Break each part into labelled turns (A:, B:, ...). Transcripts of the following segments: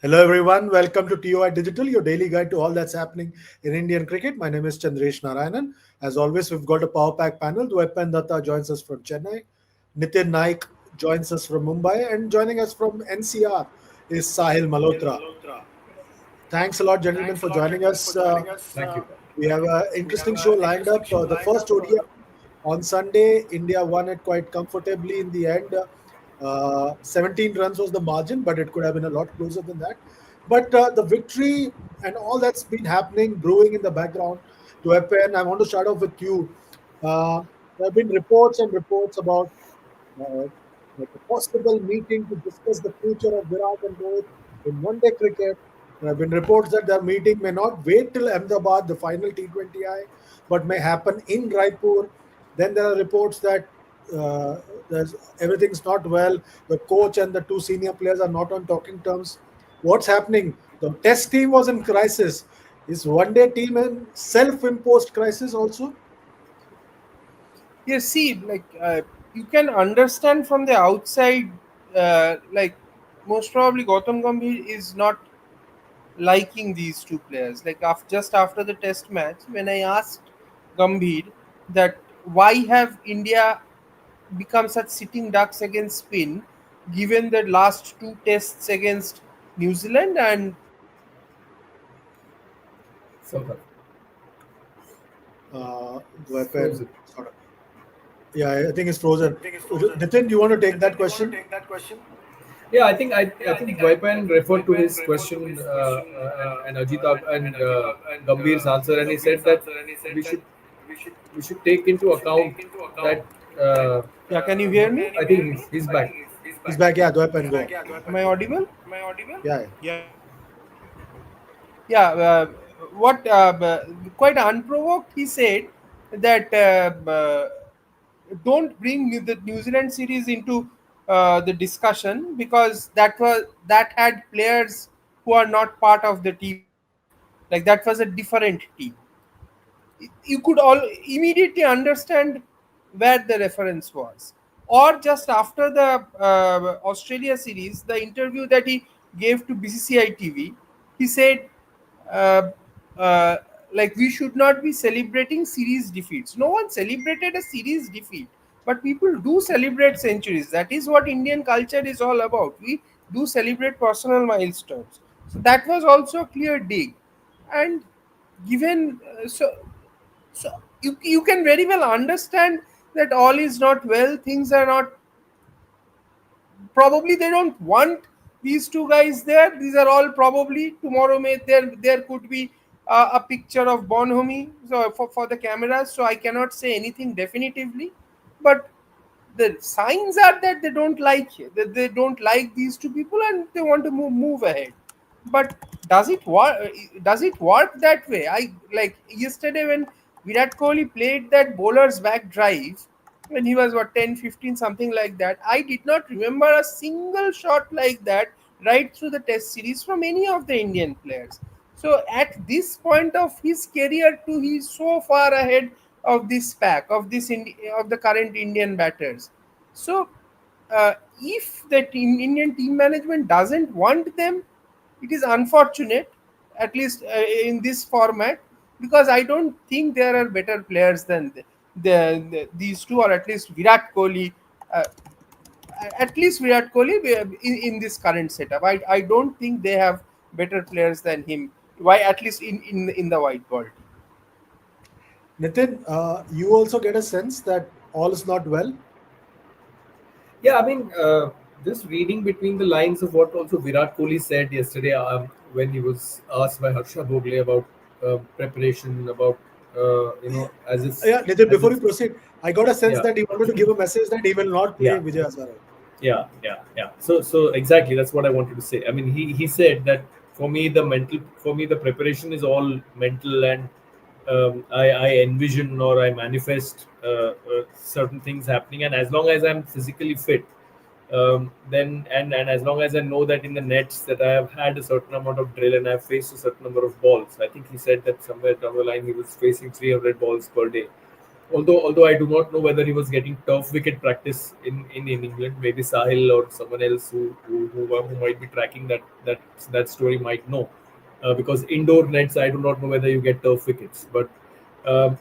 A: Hello, everyone. Welcome to TOI Digital, your daily guide to all that's happening in Indian cricket. My name is Chandresh Narayanan. As always, we've got a power pack panel. Dwepan Datta joins us from Chennai. Nitin Naik joins us from Mumbai. And joining us from NCR is Sahil Malhotra. Thanks a lot, gentlemen, for joining us.
B: Thank you.
A: We have an interesting show lined up. The first ODI on Sunday, India won it quite comfortably in the end. 17 runs was the margin, but it could have been a lot closer than that. But the victory and all that's been happening, brewing in the background, to happen, I want to start off with you. There have been reports and reports about uh, like a possible meeting to discuss the future of Virat and Rohit in one-day cricket. There have been reports that their meeting may not wait till Ahmedabad, the final T20I, but may happen in Raipur. Then there are reports that uh, everything's not well. The coach and the two senior players are not on talking terms. What's happening? The test team was in crisis. Is one-day team in self-imposed crisis also?
C: You see, you can understand from the outside, most probably Gautam Gambhir is not liking these two players. Just after the test match, when I asked Gambhir that why have India become such sitting ducks against spin, given the last two tests against New Zealand and
B: South Africa.
A: The weapon
B: Frozen.
A: sort of. Yeah, I think it's frozen. Nitin, you want to take that question?
B: Yeah, I think Vaipan referred to his question and Ajita and Gambhir's answer, and he said that we should we should take into account that
C: yeah, can you hear me?
B: I think he's back.
A: He's back. Yeah, the weapon go.
C: Am I audible?
A: Yeah,
C: Yeah, what quite unprovoked he said that don't bring the New Zealand series into the discussion because that had players who are not part of the team itself. Like that was a different team. You could all immediately understand where the reference was. Or just after the Australia series, the interview that he gave to BCCI TV, he said, uh, uh, we should not be celebrating series defeats. No one celebrated a series defeat, but people do celebrate centuries. That is what Indian culture is all about. We do celebrate personal milestones. So that was also a clear dig. And given you can very well understand that all is not well, things are not, probably they don't want these two guys there. These are all probably tomorrow may there could be a picture of Bonhomie so for the cameras, so I cannot say anything definitively, but the signs are that they don't like it, that they don't like these two people and they want to move ahead. But does it work that way? I like yesterday when Virat Kohli played that bowler's back drive when he was what 10, 15, something like that. I did not remember a single shot like that right through the test series from any of the Indian players. So at this point of his career too, he's so far ahead of this pack of the current Indian batters. So if the Indian team management doesn't want them, it is unfortunate, at least in this format, because I don't think there are better players than these two, or at least Virat Kohli. Uh, at least Virat Kohli in this current setup. I don't think they have better players than him. Why, at least in the white ball team.
A: Nitin, you also get a sense that all is not well.
B: Yeah, I mean, just reading between the lines of what also Virat Kohli said yesterday when he was asked by Harsha Bhogle about preparation, about
A: Yeah, Nitin,
B: as
A: before you
B: it's
A: proceed, I got a sense
B: yeah.
A: that he wanted to give a message that he will not play
B: Yeah,
A: Vijay Hazare.
B: yeah. So exactly that's what I wanted to say. I mean, he said that for me the preparation is all mental, and I envision or I manifest certain things happening, and as long as I'm physically fit, then and as long as I know that in the nets that I have had a certain amount of drill and I've faced a certain number of balls. I think he said that somewhere down the line he was facing 300 balls per day although I do not know whether he was getting turf wicket practice in England. Maybe Sahil or someone else who might be tracking that story might know, because indoor nets I do not know whether you get turf wickets. Um,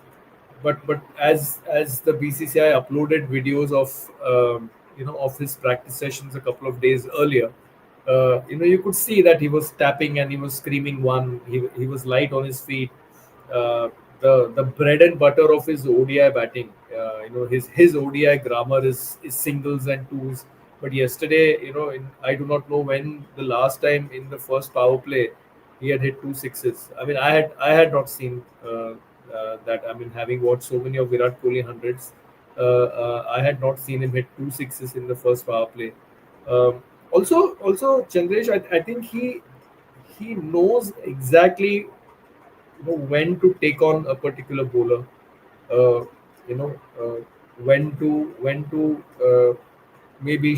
B: but as the BCCI uploaded videos of of his practice sessions a couple of days earlier, you could see that he was tapping and he was screaming one. He was light on his feet. Uh, the bread and butter of his ODI batting. His ODI grammar is singles and twos. But yesterday, I do not know when the last time in the first power play he had hit two sixes. I mean, I had not seen that. I mean, having watched so many of Virat Kohli hundreds, I had not seen him hit two sixes in the first power play. Also, Chandresh, I think he knows exactly when to take on a particular bowler. Uh, you know when to maybe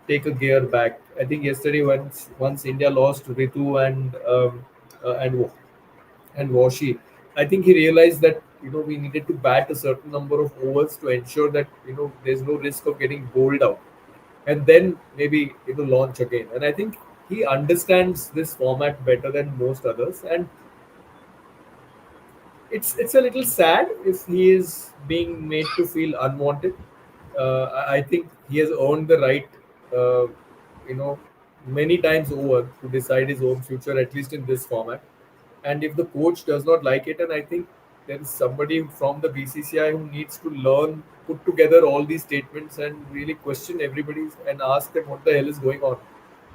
B: take a gear back. I think yesterday once India lost Ritu and Washi, I think he realized that we needed to bat a certain number of overs to ensure that there's no risk of getting bowled out, and then maybe launch again. And I think he understands this format better than most others, and it's a little sad if he is being made to feel unwanted. I think he has earned the right, uh, you know, many times over to decide his own future, at least in this format. And if the coach does not like it, and I think there is somebody from the BCCI who needs to learn, put together all these statements and really question everybody and ask them what the hell is going on.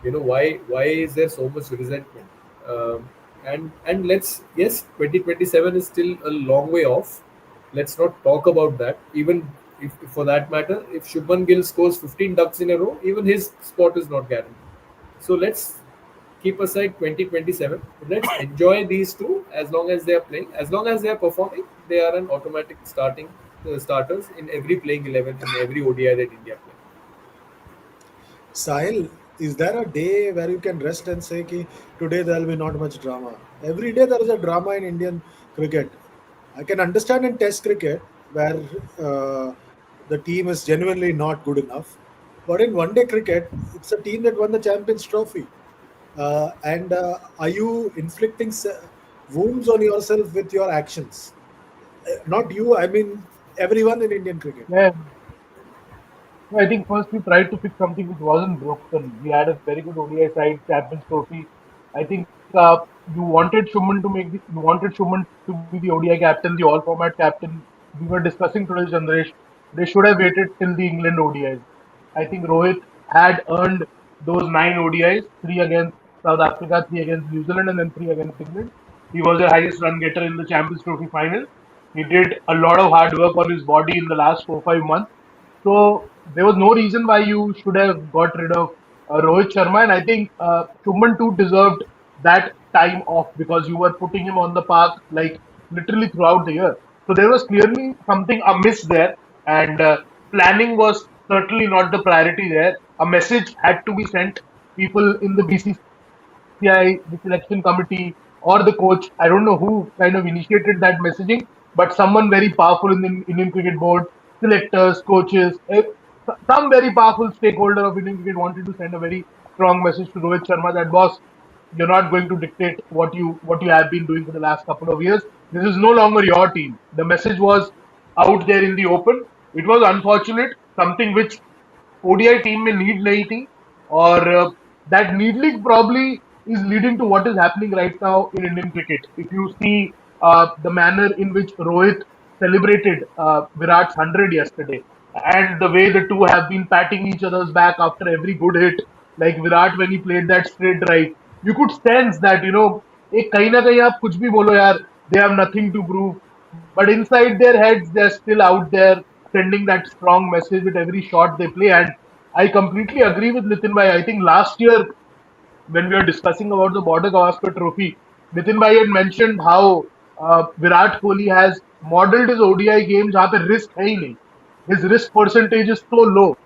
B: Why is there so much resentment? And let's, yes, 2027 is still a long way off. Let's not talk about that. Even if for that matter, if Shubman Gill scores 15 ducks in a row, even his spot is not guaranteed. So let's keep aside 2027. Let's enjoy these two as long as they are playing. As long as they are performing, they are an automatic starters in every playing 11 in every ODI that India plays.
A: Sahil, is there a day where you can rest and say, ki, today there will be not much drama? Every day there is a drama in Indian cricket. I can understand in Test cricket where the team is genuinely not good enough. But in one day cricket, it's a team that won the Champions Trophy. And are you inflicting wounds on yourself with your actions? Not you, I mean everyone in Indian cricket.
D: Yeah, no, I think first we tried to fix something which wasn't broken. We had a very good ODI side, Champions Trophy. I think you wanted Shuman to be the ODI captain, the all format captain. We were discussing today, Chandresh. They should have waited till the England ODIs. I think Rohit had earned those 9 ODIs, three against South Africa, three against New Zealand, and then three against England. He was the highest run getter in the Champions Trophy final. He did a lot of hard work on his body in the last 4 5 months. So there was no reason why you should have got rid of Rohit Sharma, and I think Shubman too deserved that time off because you were putting him on the park like literally throughout the year. So there was clearly something amiss there, and planning was certainly not the priority there. A message had to be sent. People in the BCCI, the selection committee, or the coach, I don't know who kind of initiated that messaging, but someone very powerful in the Indian Cricket Board, selectors, coaches, some very powerful stakeholder of Indian cricket wanted to send a very strong message to Rohit Sharma that boss, you're not going to dictate what you have been doing for the last couple of years. This is no longer your team. The message was out there in the open. It was unfortunate, something which ODI team में need नहीं थी और that needling probably is leading to what is happening right now in Indian cricket. If you see the manner in which Rohit celebrated Virat's 100 yesterday, and the way the two have been patting each other's back after every good hit, like Virat when he played that straight drive, you could sense that एक कहीं ना कहीं आप कुछ भी बोलो यार, they have nothing to prove, but inside their heads they're still out there sending that strong message with every shot they play. And I completely agree with Nitin Bhai. I think last year when we were discussing about the Border Gavaskar Trophy, Nitin Bhai had mentioned how Virat Kohli has modeled his ODI games जहाँ पे risk है ही नहीं. His risk percentage is so low.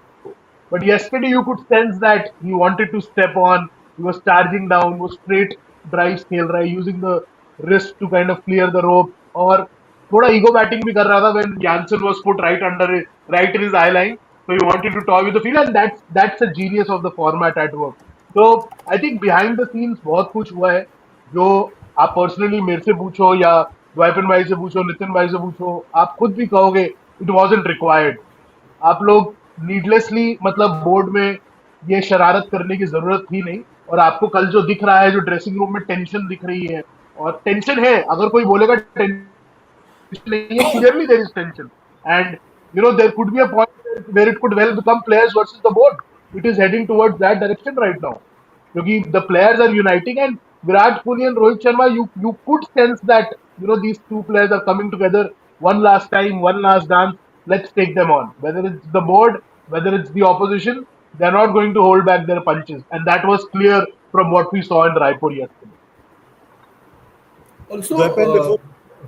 D: But yesterday you could sense that he wanted to step on. He was charging down, was straight drives खेल रहा है, using the wrist to kind of clear the rope, or थोड़ा ego batting भी कर रहा था when Jansen was put right in his eye line. So he wanted to toy with the field, and that's a genius of the format at work. So I think behind the scenes बहुत कुछ हुआ है जो आप personally मेरे से पूछो या द्वैपन भाई से पूछो, नितिन भाई से पूछो, आप खुद भी कहोगे इट wasn't required. आप लोग नीडलेसली मतलब बोर्ड में ये शरारत करने की जरूरत थी नहीं. और आपको कल जो दिख रहा है, जो ड्रेसिंग रूम में टेंशन दिख रही है, और टेंशन है, अगर कोई बोलेगा टेंशन नहीं है, clearly there is tension. And there could be a point where it could well become players versus the board. It is heading towards that direction right now. Because the players are uniting, and Virat Kohli and Rohit Sharma, you could sense that these two players are coming together one last time, one last dance. Let's take them on. Whether it's the board, whether it's the opposition, they're not going to hold back their punches, and that was clear from what we saw in Raipur yesterday.
B: Also,
A: Weapon before.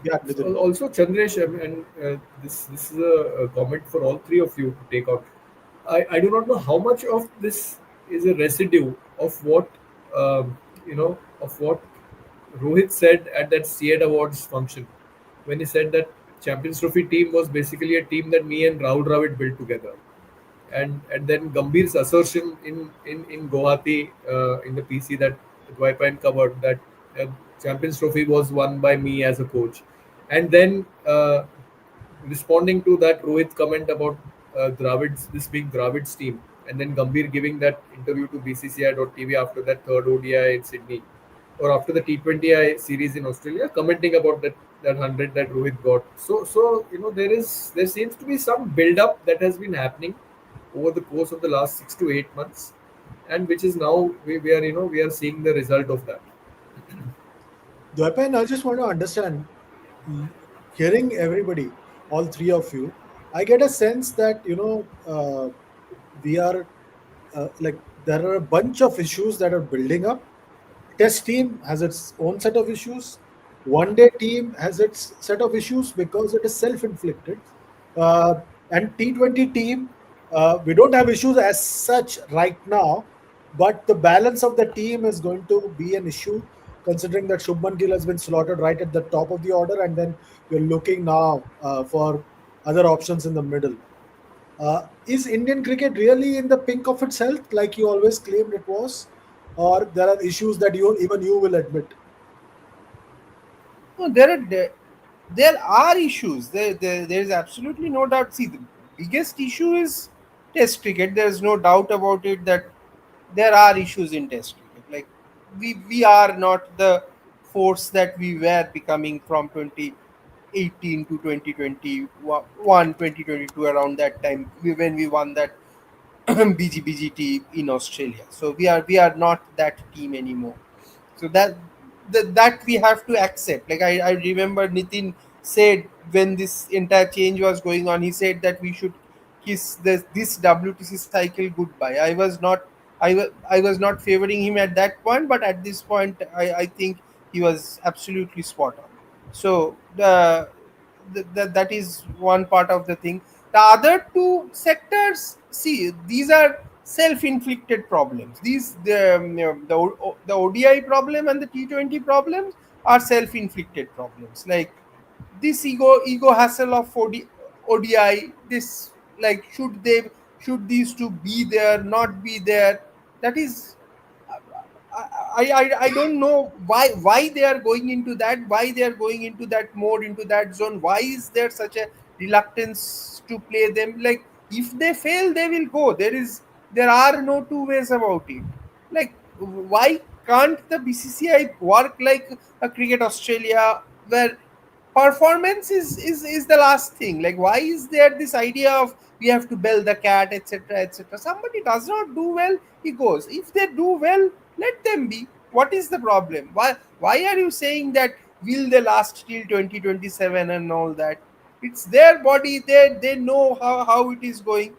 A: Yeah, Nitin.
B: also Chandresh, and this is a comment for all three of you to take out. I do not know how much of this is a residue of what of what Rohit said at that CED Awards function, when he said that Champions Trophy team was basically a team that me and Rahul Dravid built together. And then Gambhir's assertion in Guwahati, in the PC that Dwaipain covered, that Champions Trophy was won by me as a coach. And then responding to that Rohit comment about Dravid's, this being Dravid's team, and then Gambhir giving that interview to BCCI.TV after that third ODI in Sydney, or after the T20I series in Australia, commenting about that 100 that Rohit got. So there seems to be some build up that has been happening over the course of the last 6 to 8 months, and which is now we are seeing the result of that.
A: Dwaipan, I just want to understand, hearing everybody, all three of you, I get a sense that we are like there are a bunch of issues that are building up. Test team has its own set of issues. One day team has its set of issues because it is self-inflicted. And T20 team, we don't have issues as such right now, but the balance of the team is going to be an issue considering that Shubman Gill has been slaughtered right at the top of the order, and then you're looking now for other options in the middle. Is Indian cricket really in the pink of its health, like you always claimed it was, or there are issues that even you will admit?
C: No, there are issues. There is absolutely no doubt. See, the biggest issue is Test cricket. There is no doubt about it that there are issues in Test cricket. Like we are not the force that we were becoming from 2018 to 2021, 2022, around that time when we won that BGBGT in Australia. So we are not that team anymore. So that we have to accept. Like I remember Nitin said when this entire change was going on, he said that we should kiss this WTC cycle goodbye. I was not favoring him at that point, but at this point I think he was absolutely spot on. So that is one part of the thing. The other two sectors, see, these are self-inflicted problems. These the ODI problem and the T20 problems are self-inflicted problems. Like this ego hassle of ODI. This, like, should these two be there, not be there? That is, I don't know why they are going into that, why they are going into that mode, into that zone. Why is there such a reluctance to play them? Like if they fail, they will go. There are no two ways about it. Like why can't the BCCI work like a Cricket Australia, where performance is the last thing? Like why is there this idea of we have to bell the cat, etc., etc.? Somebody does not do well, he goes. If they do well, let them be. What is the problem? Why are you saying that will they last till 2027 and all that? It's their body, they know how it is going.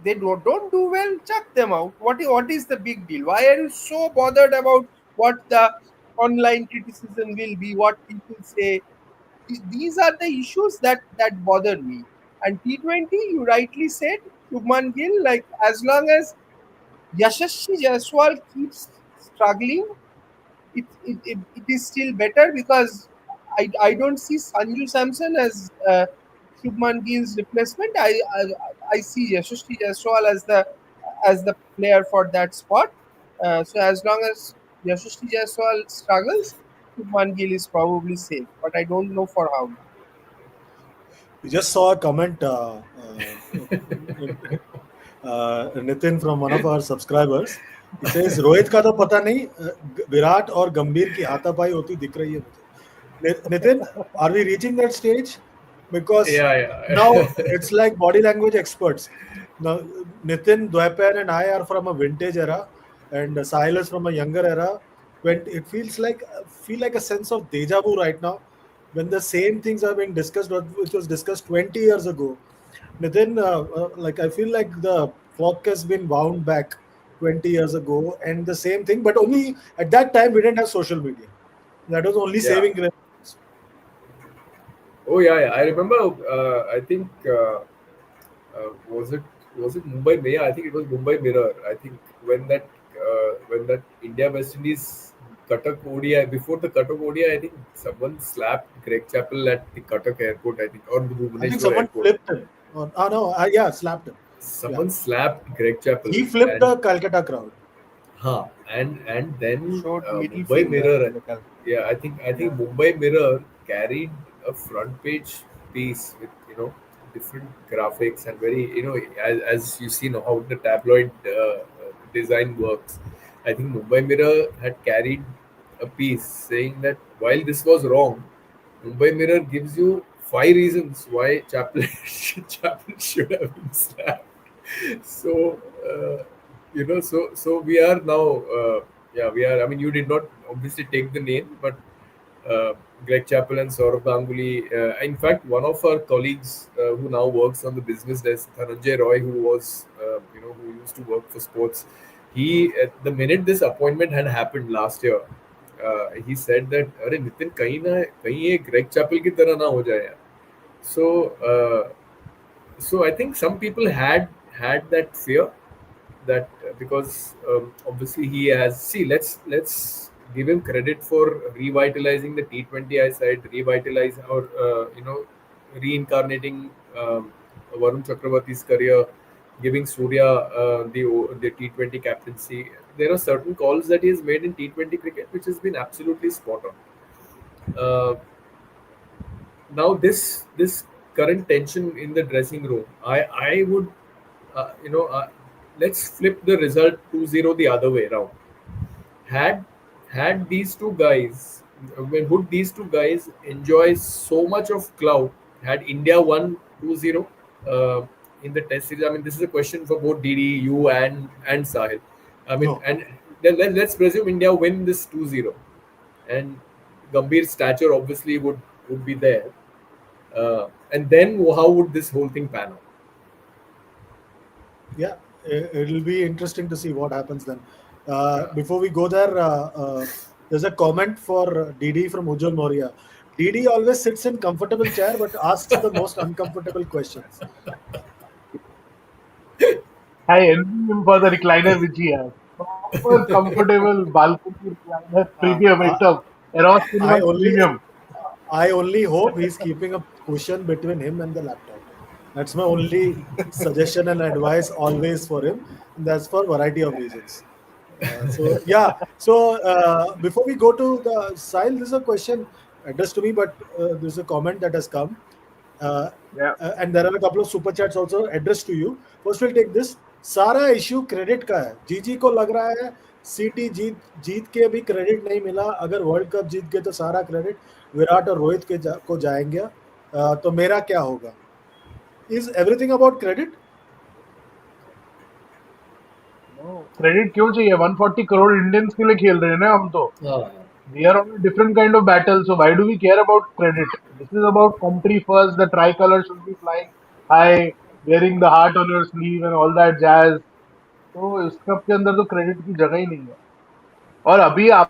C: They don't do well, chuck them out. What is the big deal? Why are you so bothered about what the online criticism will be, what people say? These are the issues that bother me. And T20, you rightly said, Shubman Gill, like as long as Yashasvi Jaiswal keeps struggling, it is still better, because I don't see Sanju Samson as Shubman Gill's replacement. I see Yashasvi Jaiswal as the player for that spot. So as long as Yashasvi Jaiswal struggles, Shubman Gill is probably safe. But I don't know for how long.
A: We just saw a comment, Nitin, from one of our subscribers. He says Rohit का तो पता नहीं, विराट और गंभीर की हाथापाई होती दिख रही है मुझे. Nitin, are we reaching that stage? Because
B: Yeah,
A: now
B: yeah.
A: it's like body language experts. Now, Nitin, Dwaipan, and I are from a vintage era, and Sahil is from a younger era. When it feels like feel like a sense of deja vu right now, when the same things are being discussed, which was discussed 20 years ago. Nitin, like I feel like the clock has been wound back 20 years ago, and the same thing, but only at that time we didn't have social media. That was only
B: Yeah.
A: saving grace.
B: Oh yeah, yeah. I remember. I think was it Mumbai Mayor? I think it was Mumbai Mirror. I think when that India West Indies Cuttack ODI, before the Cuttack ODI, I think someone slapped Greg Chappell at the Cuttack airport. I think, or the
A: I think
B: Bhubaneswar
A: someone
B: airport.
A: flipped him. Oh no, yeah, slapped him. Yeah,
B: Someone slapped Greg Chappell,
A: he flipped
B: and
A: the Calcutta crowd.
B: and then
C: Showed middle
B: Mumbai
C: finger
B: Mirror.
C: to the Calcutta.
B: Yeah, I think
C: Yeah.
B: Mumbai Mirror carried a front page piece with different graphics and very as you see now how the tabloid design works. I think Mumbai Mirror had carried a piece saying that while this was wrong, Mumbai Mirror gives you 5 reasons why Chaplin Chaplin should have been slapped. So so we are now. Yeah, we are. I mean, you did not obviously take the name, but uh, Greg Chappell and Saurav Ganguly. In fact, one of our colleagues who now works on the business desk, Dhananjay Roy, who was who used to work for sports, he the minute this appointment had happened last year, he said that अरे नितिन कहीं ये Greg Chappell की तरह ना हो जाए यार. So I think some people had that fear that because obviously he has let's give him credit for revitalizing the T20 side, revitalize or reincarnating Varun Chakravarti's career, giving Surya the T20 captaincy. There are certain calls that he has made in T20 cricket which has been absolutely spot on. Now this current tension in the dressing room, I would let's flip the result 2-0 the other way around. Had these two guys, would these two guys enjoy so much of clout had India won 2-0 in the test series? I mean, this is a question for both Didi, you, and Sahil. I mean,
A: No,
B: and let's presume India win this 2-0, and Gambhir's stature obviously would be there. And then how would this whole thing pan out?
A: yeah, it'll be interesting to see what happens then. Before we go there, there's a comment for Didi from Ujjwal Moria. Didi always sits in comfortable chair but asks the most uncomfortable questions.
D: I envy him for the recliner which he has. Proper comfortable balcony recliner,
A: Uh,
D: premium
A: I,
D: item. Eros
A: I
D: Cinema
A: only
D: premium.
A: I only hope he's keeping a cushion between him and the laptop. That's my only suggestion and advice always for him. And that's for variety of reasons. So yeah. So before we go to the Sahil, this is a question addressed to me, but there's a comment that has come. Uh,
D: Yeah.
A: and there are a couple of super chats also addressed to you. First, we'll take this. सारा issue credit का है. जीजी को लग रहा है सीटी जीत जीत के भी क्रेडिट नहीं मिला. अगर वर्ल्ड कप जीत गए तो सारा क्रेडिट विराट और रोहित को जाएंगे. तो मेरा क्या होगा? Is everything about credit?
D: No, credit क्यों चाहिए? 140 करोड़ इंडियंस के लिए खेल रहे हैं ना हम तो.
B: Ah,
D: We are on a different kind of battle, so why do we care about credit? This is about country first. The tricolor should be flying high, wearing the heart on your sleeve and all that jazz. तो इस cup के अंदर तो credit की जगह ही नहीं है. और अभी आप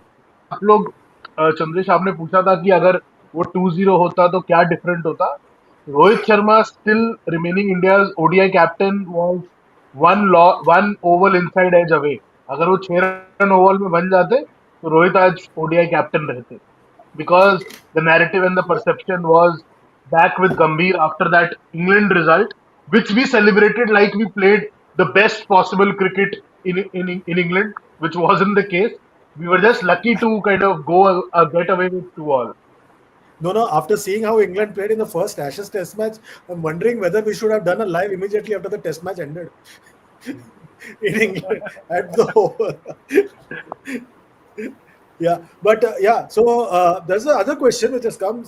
D: लोग चंद्रेश आपने पूछा था कि अगर वो 2-0 होता तो क्या डिफरेंट होता. Rohit Sharma still remaining India's ODI captain was one oval inside edge away. अगर वो 6 रन ओवल में बन जाते तो रोहित आज ओडीआई कैप्टन रहते. because the narrative and the perception was back with Gambhir after that England result, which we celebrated like we played the best possible cricket in England, which wasn't the case. We were just lucky to kind of go get away with 2-all.
A: No, no. After seeing how England played in the first Ashes Test match, I'm wondering whether we should have done a live immediately after the Test match ended in England at the over. Yeah, but yeah. So there's the other question which has come.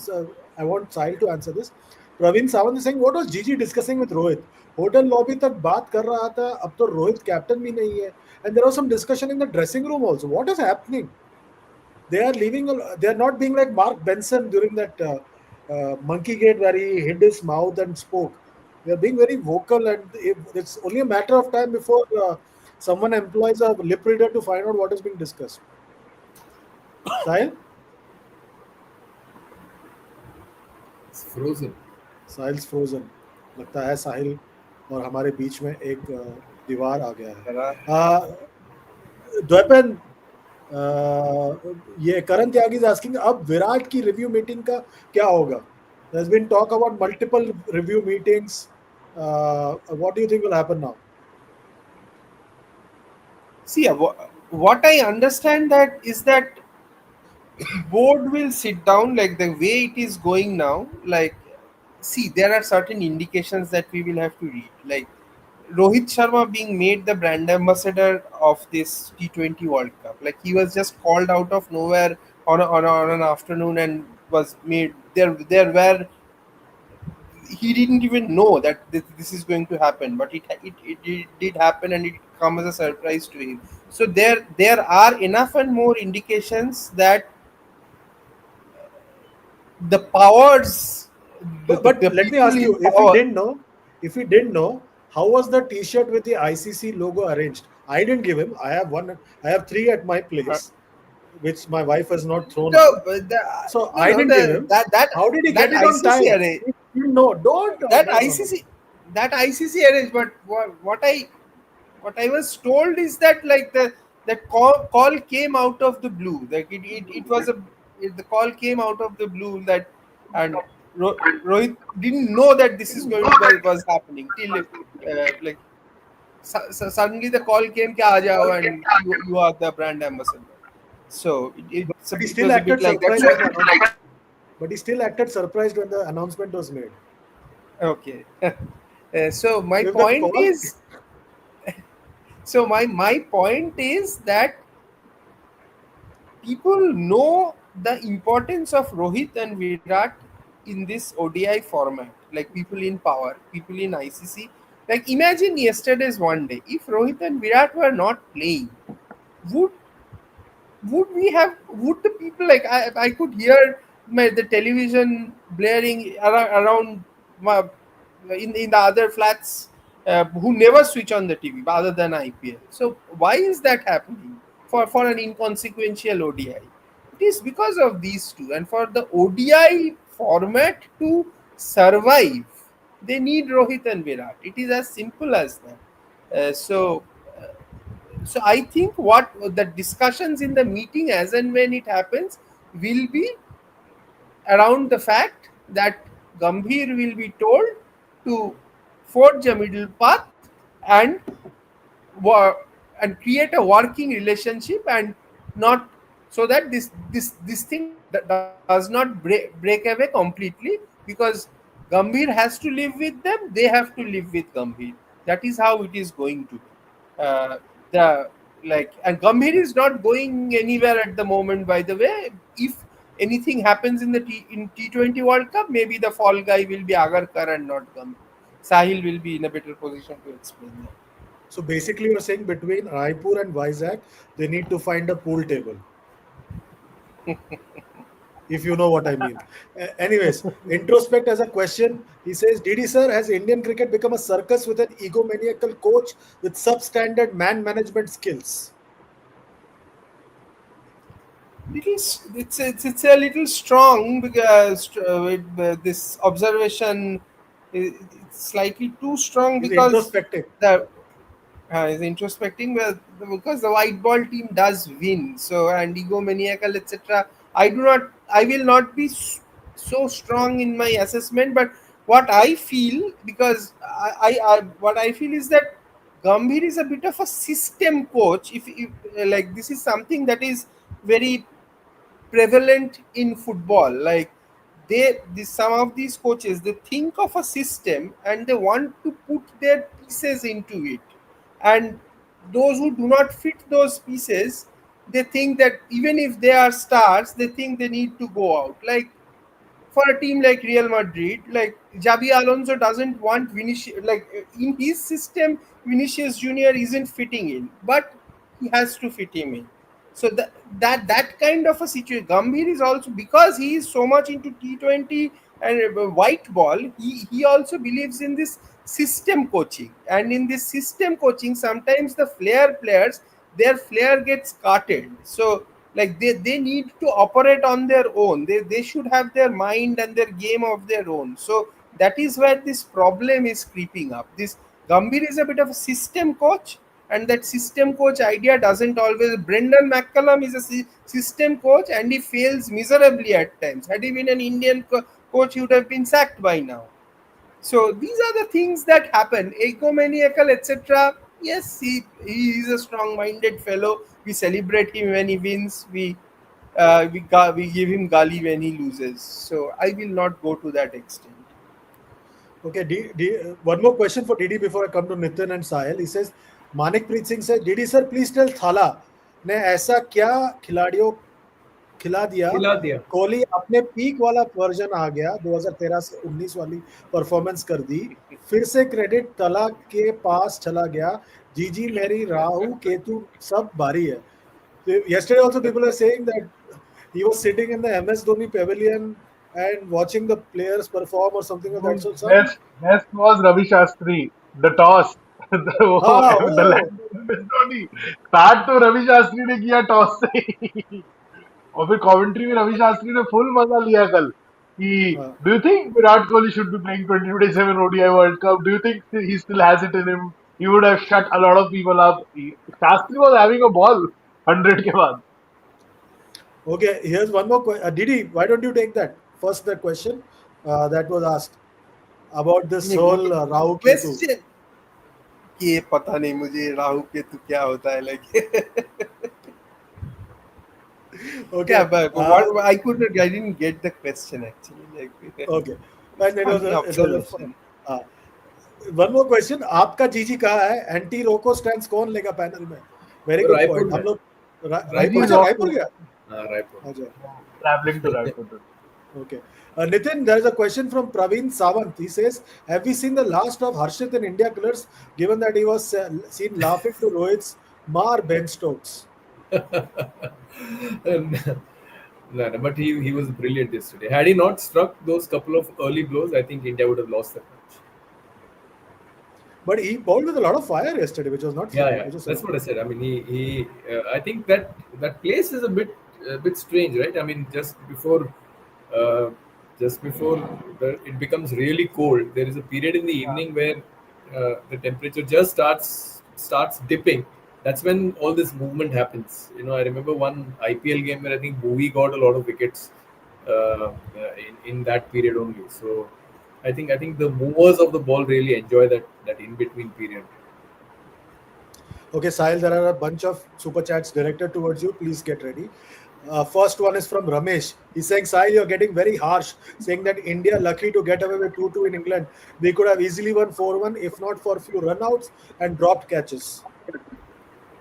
A: I want Sahil to answer this. Praveen Sawant is saying, what was Gigi discussing with Rohit? Hotel lobby तक बात कर रहा था. अब तो Rohit captain भी नहीं है. And there was some discussion in the dressing room also. What is happening? They are leaving. They are not being like Mark Benson during that monkey gate where he hid his mouth and spoke. They are being very vocal, and it's only a matter of time before someone employs a lip reader to find out what is being discussed. Sahil?
B: It's frozen.
A: Sahil frozen. लगता है साहिल और हमारे बीच में एक दीवार आ गया है. द्वैपन, ये करण त्यागी इज आस्किंग, अब विराट की रिव्यू मीटिंग का क्या होगा? There has been talk about multiple review meetings. What do you think will happen now?
C: See, what I understand that is that board will sit down, like the way it is going now. Like, see, there are certain indications that we will have to read. Like Rohit Sharma being made the brand ambassador of this T20 World Cup. Like he was just called out of nowhere on an afternoon and was made there where he didn't even know that this is going to happen, but it did happen, and it come as a surprise to him. So there are enough and more indications that the powers,
A: But
C: the
A: let me
C: people
A: ask
C: in
A: you,
C: power.
A: if we didn't know, how was the T-shirt with the ICC logo arranged? I didn't give him. I have one. I have three at my
C: uh,
A: place, which my wife has not thrown
C: no,
A: away.
C: but
A: So
C: no,
A: I
C: no,
A: didn't give him. How did he
C: that
A: get it on
C: ICC
A: time?
C: arrange,
A: No, don't.
C: that
A: No, no, no.
C: ICC that ICC arrange. But what I was told is that like the call came out of the blue. Like it was the call came out of the blue, that and Rohit didn't know that this is going was happening till like suddenly the call came कि आ जाओ and you are the brand ambassador. So
A: But he
C: it
A: still
C: was a bit
A: acted
C: like that.
A: surprised when the announcement. But he still acted surprised when the announcement was made.
C: Okay. So my
A: So if the
C: point
A: call,
C: is, my point is that people know the importance of Rohit and Virat in this ODI format. Like people in power, people in ICC. Like imagine yesterday's one day. If Rohit and Virat were not playing, would would the people, like I could hear the television blaring around my, in the other flats who never switch on the TV other than IPL. So why is that happening for an inconsequential ODI? It is because of these two, and for the ODI format to survive, they need Rohit and Virat. It is as simple as that. So I think what the discussions in the meeting, as and when it happens, will be around the fact that Gambhir will be told to forge a middle path and and create a working relationship, and not so that this thing does not break away completely, because Gambhir has to live with them, they have to live with Gambhir. That is how it is going to be. The like And Gambhir is not going anywhere at the moment. By the way, if anything happens in in T20 World Cup, maybe the fall guy will be Agarkar and not Gambhir. Sahil will be in a better position to explain that.
A: so basically you're saying between Raipur and Vizag, they need to find a pool table, if you know what I mean. Anyways, introspect as a question. He says, Didi sir, has Indian cricket become a circus with an egomaniacal coach with substandard man management skills?
C: It's a little strong, because this observation it's slightly too strong,
A: He's
C: because
A: introspecting.
C: the is introspecting, well, because the white ball team does win, so and egomaniacal etc. I will not be so strong in my assessment, but what I feel, because what I feel is that Gambhir is a bit of a system coach. If like, this is something that is very prevalent in football. Like, some of these coaches, they think of a system and they want to put their pieces into it, and those who do not fit those pieces, they think that even if they are stars, they think they need to go out. Like, for a team like Real Madrid, like Javi Alonso doesn't want Vinicius. Like, in his system, Vinicius Junior isn't fitting in, but he has to fit him in. So that kind of a situation. Gambhir is also, because he is so much into T20 and white ball. He also believes in this system coaching, and in this system coaching, sometimes the flair players, their flair gets carted. So, like, they need to operate on their own. They should have their mind and their game of their own. So that is where this problem is creeping up. This Gambhir is a bit of a system coach, and that system coach idea doesn't always. Brendan McCullum is a system coach, and he fails miserably at times. Had he been an Indian coach, he would have been sacked by now. So these are the things that happen. Egomaniacal, etc. Yes, he is a strong-minded fellow. We celebrate him when he wins. We give him gali when he loses. So I will not go to that extent.
A: Okay, one more question for DD before I come to Nitin and Sahil. He says, Manik Preet Singh says, DD sir, please tell Thala ने ऐसा क्या खिलाड़ियों खिला दिया,
B: खिला दिया।
A: कोहली अपने peak वाला वर्जन आ गया, 2013 से 19 वाली परफॉर्मेंस कर दी, फिर से क्रेडिट तला के पास चला गया, जीजी मेरी राहु केतु सब भारी है. Yesterday also people are saying that he was sitting in the MS Dhoni pavilion and watching the players perform or something like that. So some
D: Best was Ravi Shastri, the toss. The
A: oh,
D: land Dhoni. Start तो रवि शास्त्री ने किया toss से और फिर commentary में रवि शास्त्री ने full मजा लिया कल कि
A: uh,
D: do you think Virat Kohli should be playing 2027 ODI World Cup? Do you think he still has it in him? He would have shut a lot of people up. Shastri was having a ball 100 के बाद.
A: okay, here's one more question. Didi, why don't you take that? First, the question that was asked about this whole Rahu Ketu.
C: Question. ये पता नहीं मुझे राहु केतु क्या होता है, like.
A: Okay.
C: Yeah, but what I didn't get the question actually. Like,
A: Okay. And it was
C: funny observation.
A: uh, one more question. आपका जीजी कहाँ है? एंटी रोको स्टैंड्स कौन लेगा पैनल में? Very good
B: Raipur
A: point.
B: में।
A: हम लोग
D: रायपुर
A: रायपुर गया?
B: हाँ, रायपुर।
A: अच्छा.
D: Traveling to Raipur.
A: Okay. Nitin, there is a question from Praveen Sawant. He says, have we seen the last of Harshit in India colours, given that he was seen laughing to Rohit's Mar Ben Stokes?
B: No, but he was brilliant yesterday. Had he not struck those couple of early blows, I think India would have lost that match.
A: But he bowled with a lot of fire yesterday, which was not
B: Yeah,
A: fun.
B: yeah.
A: Which was
B: That's what I said. I mean, I think that place is a bit strange, right? I mean, uh, just before it becomes really cold, there is a period in the evening where the temperature just starts dipping. That's when all this movement happens. You know, I remember one IPL game where I think Bowie got a lot of wickets in that period only. So I think the movers of the ball really enjoy that in between period.
A: Okay, Sahil, there are a bunch of super chats directed towards you. Please get ready. First one is from Ramesh. He's saying, Sahil, you're getting very harsh, saying that India lucky to get away with 2-2 in England. We could have easily won 4-1 if not for a few runouts and dropped catches.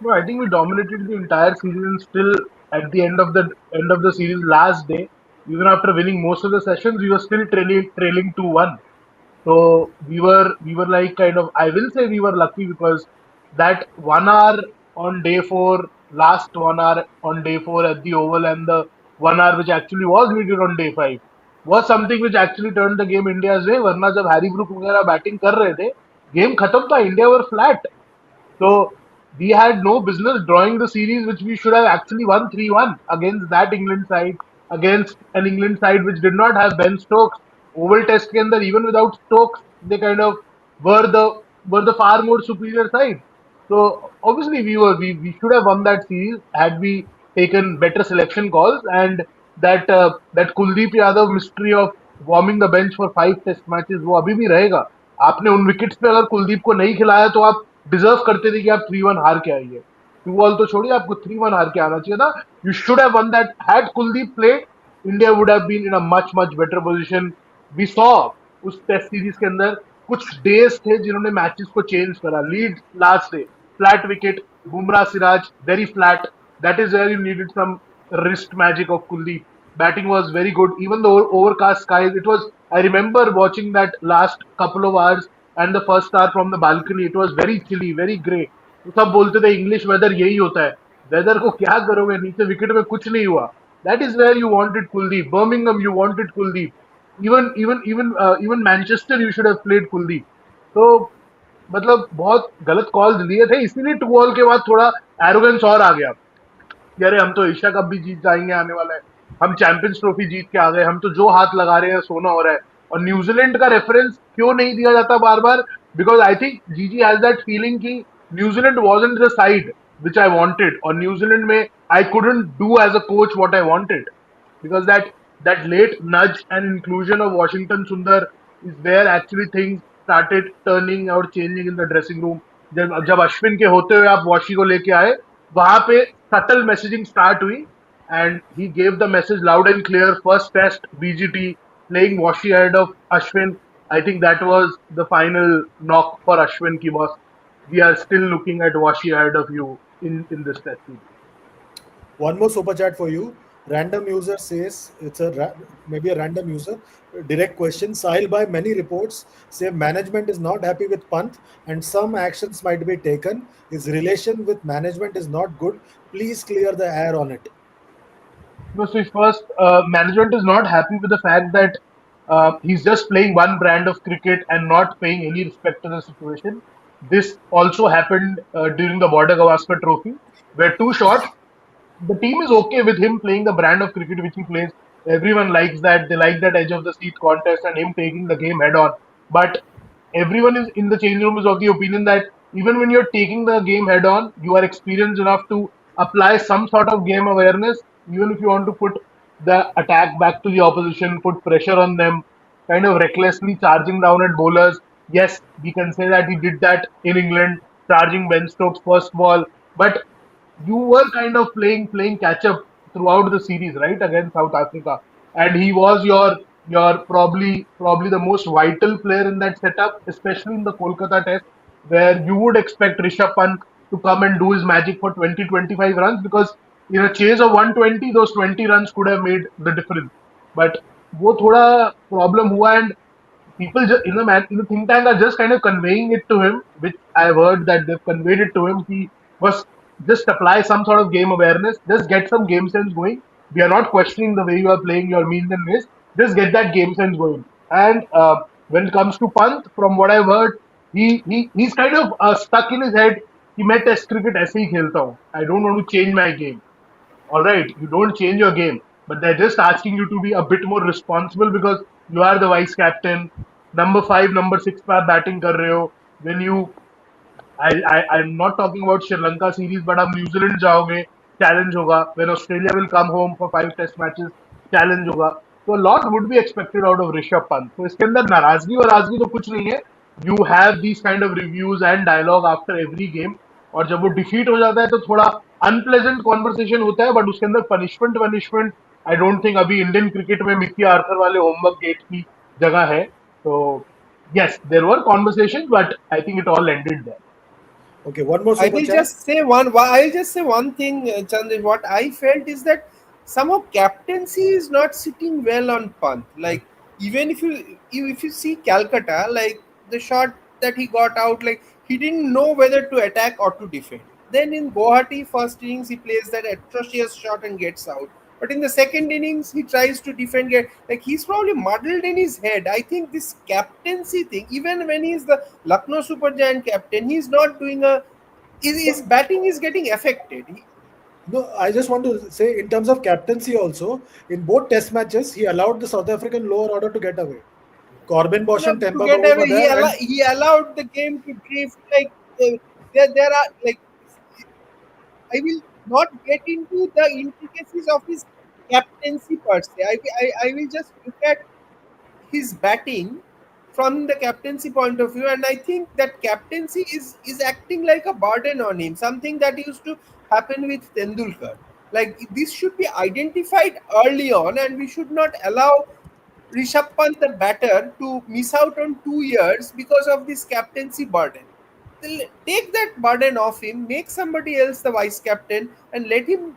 D: No, I think we dominated the entire season. Still, at the end of the series, last day, even after winning most of the sessions, we were still trailing 2-1. So we were like kind of, I will say we were lucky because that 1 hour on day four, last 1 hour on day four at the Oval, and the 1 hour which actually was needed on day five was something which actually turned the game India's way. वरना जब Harry Brook वगैरह batting कर रहे थे, game खत्म था, India were flat. So we had no business drawing the series, which we should have actually won 3-1 against that England side, against an England side which did not have Ben Stokes. Oval Test के अंदर even without Stokes, they kind of were the far more superior side. So obviously we should have won that series had we taken better selection calls, and that Kuldeep Yadav mystery of warming the bench for 5 test matches वो अभी भी रहेगा. आपने उन wickets पे अगर कुलदीप को नहीं खिलाया तो आप डिजर्व करते थे कि आप 3-1 हार के आइए. 2 ऑल तो छोड़िए, आपको 3-1 हार के आना चाहिए था. You should have won that. Had Kuldeep played, India would have been in a much much better position. We saw उस टेस्ट सीरीज के अंदर कुछ डेज थे जिन्होंने मैचेस को चेंज करा. Lead last day, flat wicket, Bumrah Siraj very flat. That is where you needed some wrist magic of Kuldeep. Batting was very good. Even though overcast skies, it was. I remember watching that last couple of hours and the first hour from the balcony. It was very chilly, very grey. तो सब बोलते थे English weather यही होता है. Weather को क्या करोगे, नीचे विकेट में कुछ नहीं हुआ. That is where you wanted Kuldeep. Birmingham, you wanted Kuldeep. Even Manchester, you should have played Kuldeep. तो मतलब बहुत गलत कॉल्स लिए थे, इसीलिए 2 ऑल के बाद थोड़ा एरोगेंस और आ गया कि अरे हम तो एशिया कप भी जीत जाएंगे आने वाला है, हम चैंपियंस ट्रॉफी जीत के आ गए, हम तो जो हाथ लगा रहे हैं सोना हो रहा है. और न्यूजीलैंड का रेफरेंस क्यों नहीं दिया जाता बार बार? Because I think GG has that feeling कि New Zealand wasn't the side which I wanted, और न्यूजीलैंड में I couldn't do as a coach what I wanted. Because that late nudge and inclusion of Washington Sundar is where actually things started turning or changing in the dressing room. जब अश्विन के होते हुए आप washi को लेके आए, वहां पे सटल मैसेजिंग स्टार्ट हुई, and he gave the message loud and clear. First test BGT, playing Washi ahead of Ashwin. I think that was the final knock for Ashwin ki boss. We are still looking at Washi ahead of you in this test series.
A: One more super chat for you. Random user says it's maybe a random user. Direct question. Sahil, by many reports, say management is not happy with Pant and some actions might be taken. His relation with management is not good. Please clear the air on it.
D: No, so first, management is not happy with the fact that he's just playing one brand of cricket and not paying any respect to the situation. This also happened during the Border Gavaskar Trophy, where too short. The team is okay with him playing the brand of cricket which he plays. Everyone likes that. They like that edge of the seat contest and him taking the game head on. But everyone is in the change room is of the opinion that even when you're taking the game head on, you are experienced enough to apply some sort of game awareness. Even if you want to put the attack back to the opposition, put pressure on them, kind of recklessly charging down at bowlers. Yes, we can say that he did that in England, charging Ben Stokes first ball. But you were kind of playing catch up throughout the series, right, against South Africa, and he was your probably the most vital player in that setup, especially in the Kolkata Test, where you would expect Rishabh Pant to come and do his magic for 20-25 runs, because in a chase of 120, those 20 runs could have made the difference. But वो थोड़ा problem हुआ, and people just, in the think tank are just kind of conveying it to him, which I've heard that they've conveyed it to him. He was just apply some sort of game awareness, just get some game sense going. We are not questioning the way you are playing your means and ways. Just get that game sense going. And when it comes to Pant, from what I've heard, he's kind of stuck in his head. कि मैं test cricket ऐसे ही खेलता हूँ. I don't want to change my game. All right, you don't change your game, but they're just asking you to be a bit more responsible because you are the vice captain. Number 5, number 6 पे आप batting कर रहे हो. When you I'm not talking about Sri Lanka series, but आप New Zealand जाओगे, challenge होगा. When Australia will come home for 5 test matches, challenge होगा. So a lot would be expected out of Rishabh Pant. तो इसके अंदर नाराजगी और राजगी तो कुछ नहीं है. You have these kind of reviews and dialogue after every game. और जब वो डिफीट हो जाता है तो थोड़ा अनप्लेजेंट कॉन्वर्सेशन होता है, बट उसके अंदर पनिशमेंट आई डोंट थिंक अभी इंडियन क्रिकेट में मिकी आर्थर वाले होमवर्क गेट की जगह है. तो yes, there were conversations, but I think it all ended there.
A: Okay, one more
C: I
A: super
C: will
A: chat.
C: just say I'll just say one thing, Chandra. What I felt is that somehow captaincy is not sitting well on Pant. Like even if you see Calcutta, like the shot that he got out, like he didn't know whether to attack or to defend. Then in Guwahati first innings he plays that atrocious shot and gets out. But in the second innings he tries to defend. Like he's probably muddled in his head. I think this captaincy thing, even when he's the Lucknow Super Giant captain, he's not doing a. His batting is getting affected.
A: No, I just want to say in terms of captaincy also, in both test matches, he allowed the South African lower order to get away. Corbin Bosch and
C: To
A: Temba
C: get
A: Bavuma were
C: away,
A: there. And
C: he allowed the game to drift. Like there are like I will not get into the intricacies of his captaincy per se. I will just look at his batting from the captaincy point of view, and I think that captaincy is acting like a burden on him, something that used to happen with Tendulkar. Like, this should be identified early on, and we should not allow Rishabh Pant, the batter, to miss out on 2 years because of this captaincy burden. Take that burden off him, make somebody else the vice captain, and let him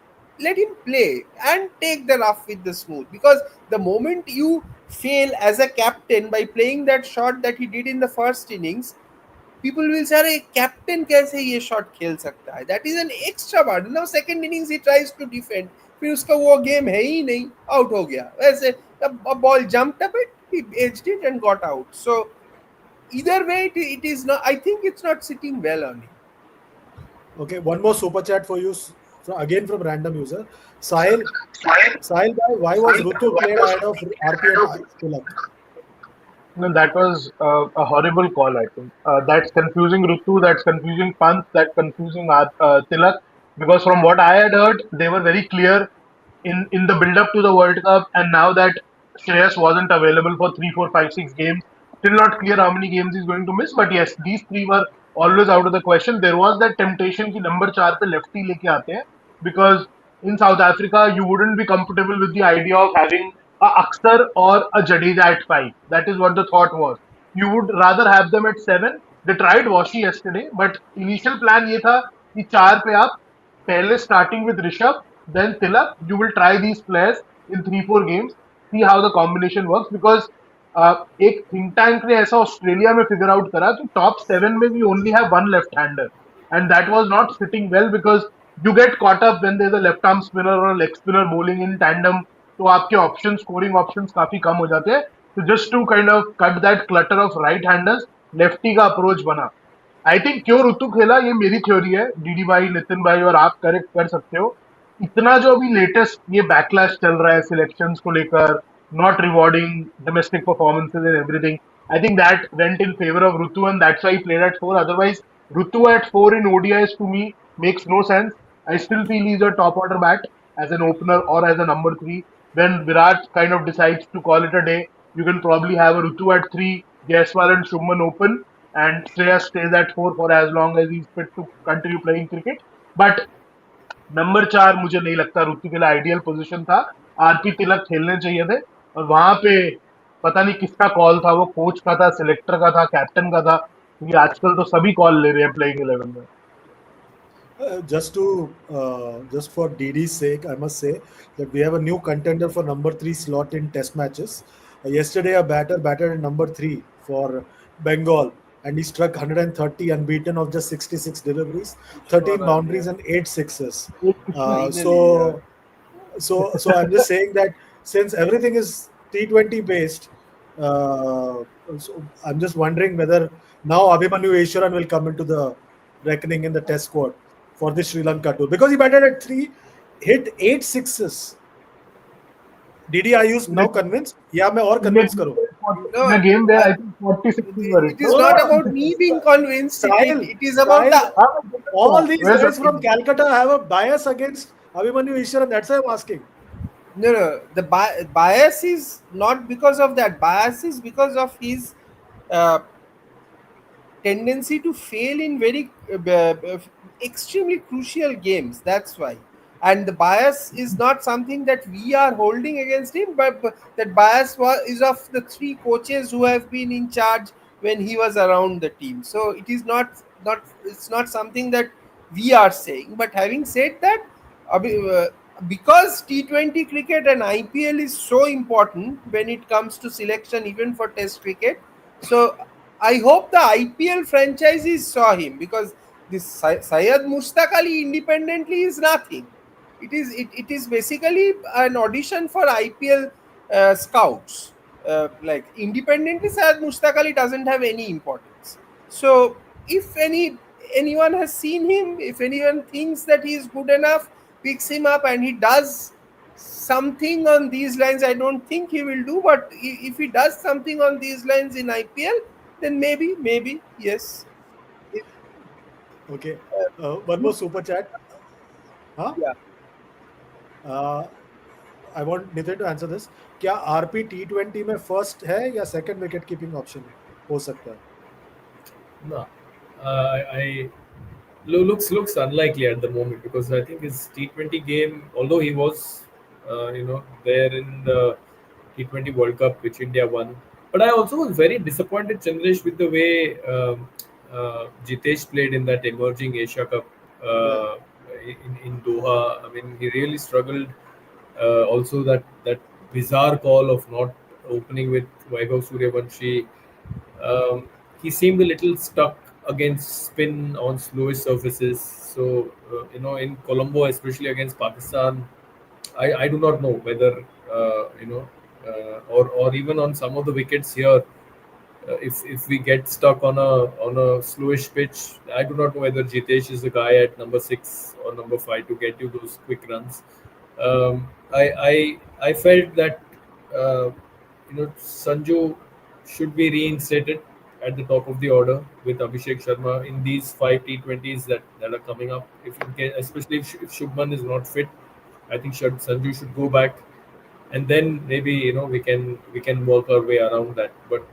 C: play and take the rough with the smooth. Because the moment you fail as a captain by playing that shot that he did in the first innings, people will say, "अरे captain कैसे ये shot खेल सकता है?" That is an extra burden. Now second innings he tries to defend, फिर उसका वो game है ही नहीं, आउट हो गया वैसे. A ball jumped a bit, he edged it and got out. So either way, it is not. I think it's not sitting well on him.
A: Okay, one more super chat for you, again from random user. Sahil, Sahil, why was Rutu played ahead of RP and Tilak?
D: No, that was a horrible call, I think. That's confusing Rutu, that's confusing Pant, that's confusing Tilak. Because from what I had heard, they were very clear in the build up to the World Cup, and now that Shreyas wasn't available for 3, 4, 5, 6 games, still not clear how many games he's going to miss. But yes, these three were always out of the question. There was that temptation कि number 4 पे lefty लेके आते हैं, because in South Africa you wouldn't be comfortable with the idea of having a Akhtar or a Jadeja at 5. That is what the thought was. You would rather have them at 7. They tried Washi yesterday, but initial plan ये था कि 4 पे आप पहले starting with Rishabh, then Tilak, you will try these players in 3, 4 games, see how the combination works. Because एक think tank ने ऐसा Australia में फिगर आउट करा कि टॉप 7 में we only have one left hander, and that was not sitting well because you get caught up when there is a left arm spinner और leg spinner bowling in tandem, तो आपके option scoring options काफी कम हो जाते हैं. तो just to kind of cut that clutter of right handers, lefty का approach बना. आई थिंक क्यों ऋतु खेला, ये मेरी थ्योरी है. डीडी भाई, नितिन भाई और आप करेक्ट कर सकते हो. इतना जो अभी लेटेस्ट ये बैकलैश चल रहा है सिलेक्शंस को लेकर, not rewarding domestic performances and everything, I think that went in favour of Ritu and that's why he played at 4. Otherwise Ritu at 4 इन ODIs to me makes no sense. I still feel he's a top order bat as an opener or as a number 3. When Virat kind of decides to call it a day, you can probably have a Rutu at 3, Jaiswal and Shubman open, and Shreyas stays at 4 for as long as he's fit to continue playing cricket. But number 4 मुझे नहीं लगता ऋतु के लिए ideal position था. RP तिलक खेलने चाहिए थे, और वहां पे पता नहीं किसका कॉल था, वो कोच का था, सिलेक्टर का था, कैप्टन का था, क्योंकि आजकल तो सभी कॉल ले रहे हैं प्लेइंग 11 में.
A: Just for DD's sake, I must say that we have a new contender for number 3 slot in Test matches. Yesterday, a batter batted at number 3 for Bengal, and he struck 130 unbeaten of just 66 deliveries, 13 boundaries, and 8 sixes.
C: Finally,
A: So I'm just saying that since everything is T20 based, so I'm just wondering whether now Abhimanyu Eswaran will come into the reckoning in the Test squad for the Sri Lanka tour, because he batted at 3, hit 8 sixes. DD, are you now convinced? Yeah, मैं और convince करूँ.
C: No,
D: In a game where
C: I-
D: I think 46 were
C: it is not about me being convinced. It is about the.
A: All these
D: Where's
A: guys
D: the-
A: from Calcutta have a bias against Abhimanyu Eswaran. That's why I'm asking.
C: No. The bias is not because of that. Bias is because of his uh, tendency to fail in very extremely crucial games. That's why. And the bias is not something that we are holding against him, but that bias is of the three coaches who have been in charge when he was around the team. So it is not it's not something that we are saying. But having said that, because T20 cricket and IPL is so important when it comes to selection, even for Test cricket, so I hope the IPL franchises saw him, because this Syed Mushtaq Ali independently is nothing. It is basically an audition for IPL scouts. Like, independently, Syed Mushtaq Ali doesn't have any importance. So if anyone has seen him, if anyone thinks that he is good enough, picks him up and he does something on these lines. I don't think he will do, but if he does something on these lines in IPL, then maybe yes. If,
A: Okay. One more super chat. Huh?
C: yeah.
A: Uh, I want Nitin to answer this, क्या RP टी20 में first है या second wicket keeping option हो सकता है?
B: No, I looks unlikely at the moment because I think his T20 game, although he was, there in the T20 World Cup which India won, but I also was very disappointed, Chandresh, with the way Jitesh played in that emerging Asia Cup
A: Yeah.
B: in Doha. I mean, he really struggled. Also, that bizarre call of not opening with Vaibhav Suryavanshi. Um, he seemed a little stuck against spin on slowish surfaces. So, in Colombo, especially against Pakistan, I do not know whether, or even on some of the wickets here, if we get stuck on a slowish pitch, I do not know whether Jitesh is the guy at number 6 or number 5 to get you those quick runs. I felt that Sanju should be reinstated at the top of the order with Abhishek Sharma in these 5 T20s that are coming up. If in case, especially if Shubman is not fit, I think Sanju should go back, and then maybe we can work our way around that. But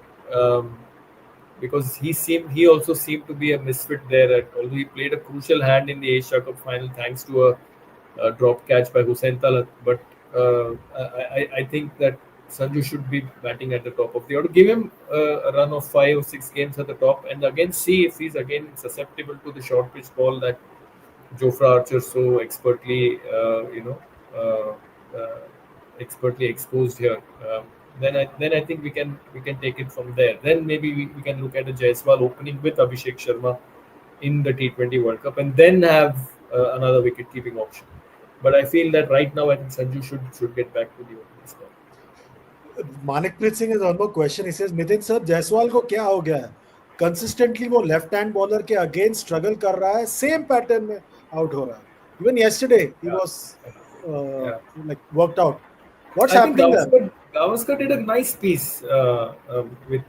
B: because he also seemed to be a misfit there. Although he played a crucial hand in the Asia Cup final thanks to a drop catch by Hussain Talat. But I think that Sanju should be batting at the top of the order. Give him a run of 5 or 6 games at the top, and again see if he's again susceptible to the short pitch ball that Jofra Archer so uh, uh, expertly exposed here. Then I think we can take it from there. Then maybe we can look at a Jaiswal opening with Abhishek Sharma in the T20 World Cup, and then have another wicket keeping option. But I feel that right now I think Sanju should get back to the opening spot.
A: Manikpreet Singh is on question, he says Nitin sir Jaiswal को क्या हो गया है, consistently वो left hand bowler के against struggle कर रहा है, सेम पैटर्न में आउट हो रहा है. Even yesterday he
B: Yeah,
A: was
B: yeah.
A: like worked out. What's
B: I think
A: happening there?
B: Gavaskar did a nice piece with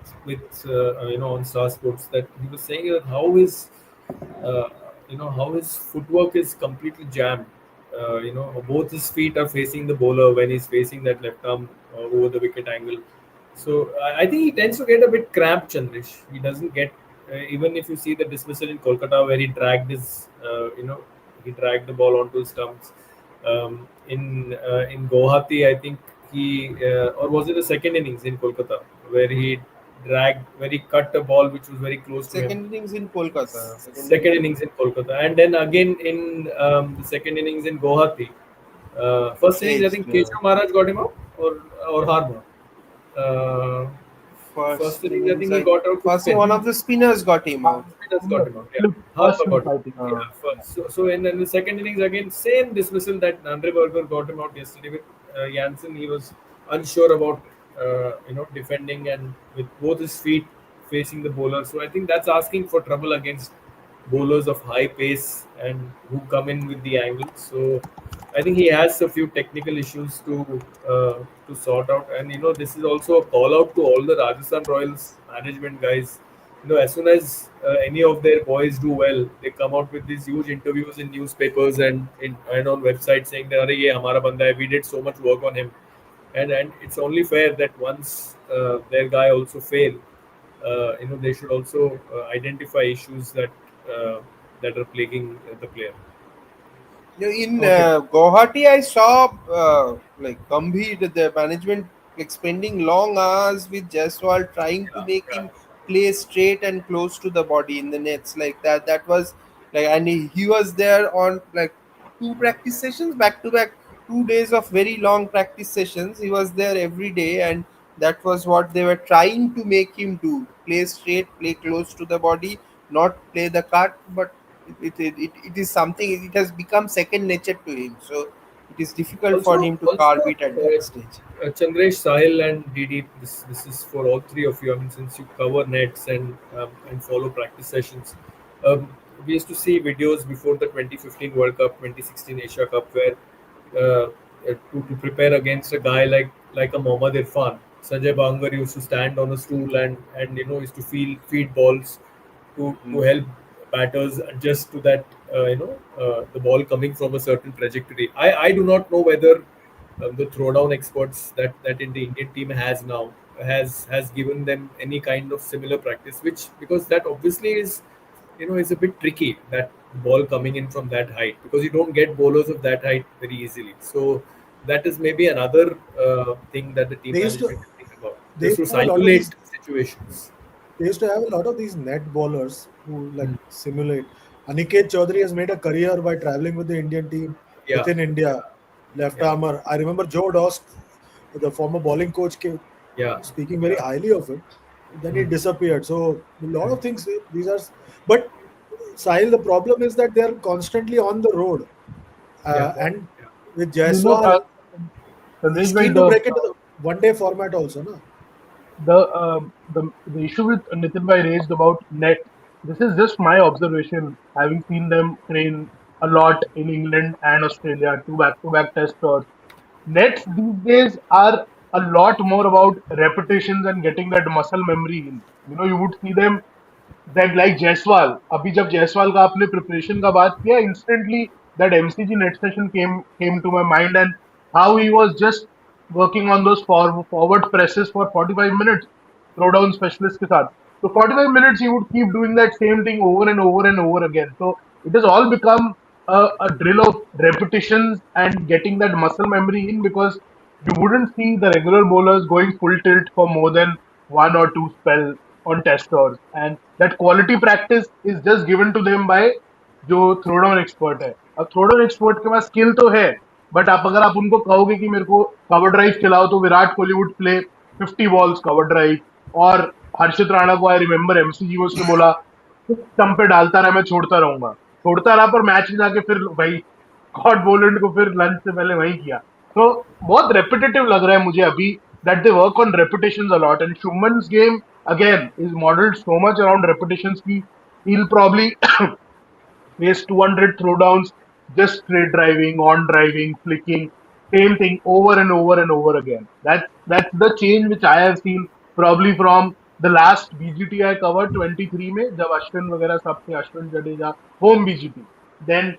B: on Star Sports, that he was saying that uh, how his footwork is completely jammed. Both his feet are facing the bowler when he's facing that left arm over the wicket angle. So I think he tends to get a bit cramped, Chandrish. He doesn't get even if you see the dismissal in Kolkata where he dragged the ball onto his stumps. In Guwahati, I think or was it the second innings in Kolkata where he cut a ball which was very close to him.
C: Second innings in Kolkata.
B: Second innings in Kolkata, and then again in the second innings in Guwahati. First innings, I
C: Sage,
B: think Keshav Maharaj got him out, or Harma. Uh,
C: first
B: First innings, I think
C: innings,
B: he got out with
C: first
B: spin.
C: one of the spinners got him out.
B: Spinners got him out. Yeah,
D: First
B: Harper got him.
D: I think.
B: Yeah, first. So in the second innings again, same dismissal that Andre Berger got him out yesterday with Janssen. He was unsure about defending, and with both his feet facing the bowler. So I think that's asking for trouble against bowlers of high pace and who come in with the angle. So I think he has a few technical issues to sort out. And this is also a call out to all the Rajasthan Royals management guys. As soon as any of their boys do well, they come out with these huge interviews in newspapers and on websites saying that "Arey, ye hamara banda hai. We did so much work on him," and it's only fair that once their guy also fail, they should also identify issues uh, that are plaguing the player.
C: In
B: Okay.
C: Guwahati, I saw like Gambhir, the management like spending long hours with Jaiswal trying to
B: Yeah,
C: make
B: yeah.
C: him play straight and close to the body in the nets like that. That was like, and he was there on like two practice sessions back to back, 2 days of very long practice sessions. He was there every day, and that was what they were trying to make him do: play straight, play close to the body, not play the cut, but it is something, it has become second nature to him, so it is difficult for
B: Also,
C: him to
B: also,
C: carve it at that stage.
B: Chandresh, Sahil, and Didi. This is for all three of you. I mean, since you cover nets and follow practice sessions, we used to see videos before the 2015 World Cup, 2016 Asia Cup, where to prepare against a guy like a Mohammad Irfan, Sanjay Bangar used to stand on a stool and used to feed balls to help batters adjust to that the ball coming from a certain trajectory. I do not know whether the throwdown experts that in the Indian team has now has given them any kind of similar practice, which because that obviously is is a bit tricky, that ball coming in from that height, because you don't get bowlers of that height very easily. So that is maybe another thing that the team
A: They used to
B: management can think about,
A: they
B: just
A: used
B: to
A: to have a lot of
B: simulate
A: these
B: situations.
A: they used to have a lot of these net bowlers who like
B: Hmm.
A: simulate. Aniket Chaudhary has made a career by traveling with the Indian team
B: Yeah,
A: within India, left
B: yeah,
A: armer. I remember Joe Dost, the former bowling coach,
B: yeah,
A: speaking very
B: yeah.
A: highly of him. Then he
B: Hmm.
A: disappeared. So a lot
B: Hmm.
A: of things. These are, but Sahil, the problem is that they are constantly on the road,
B: Yeah,
A: and
B: yeah,
A: with
D: You know,
A: Jaiswal,
D: Sandesh
A: he's
D: bhai,
A: keen to break into the one-day format also, no?
D: the issue with Nitin bhai raised about net. This is just my observation, having seen them train a lot in England and Australia, two back-to-back test tours. Nets these days are a lot more about repetitions and getting that muscle memory in. You know, you would see them that like Jaiswal. अभी जब जायसवाल का आपने preparation का बात किया, instantly that MCG net session came to my mind, and how he was just working on those forward presses for 45 minutes, throwdown specialist के साथ. So 45 minutes he would keep doing that same thing over and over and over again. So it has all become a drill of repetitions and getting that muscle memory in, because you wouldn't see the regular bowlers going full tilt for more than one or two spell on test tours, and that quality practice is just given to them by जो throw down expert है. अब throw down expert के पास skill तो है, but अगर आप उनको कहोगे कि मेरे को कवर ड्राइव खिलाओ, तो Virat Kohli would play 50 balls cover drive. और हर्षित राणा को आई रिमेम्बर एमसीजी में उसने बोला स्टंप पे डालता रहा, मैं छोड़ता रहा, पर मैच में जाके फिर भाई स्कॉट बोलैंड को फिर लंच से पहले वही किया. तो बहुत रेपिटेटिव लग रहा है मुझे अभी, that they work on repetitions a lot, and Shubman's game again is modeled so much around repetitions ki he'll probably face 200 throwdowns just straight driving, on driving, flicking, same thing over and over and over again. That's the change which I have seen probably from the last BGT I covered 23 में, जब अश्विन वगैरह सब थे, Ashwin Jadeja home BGT. Then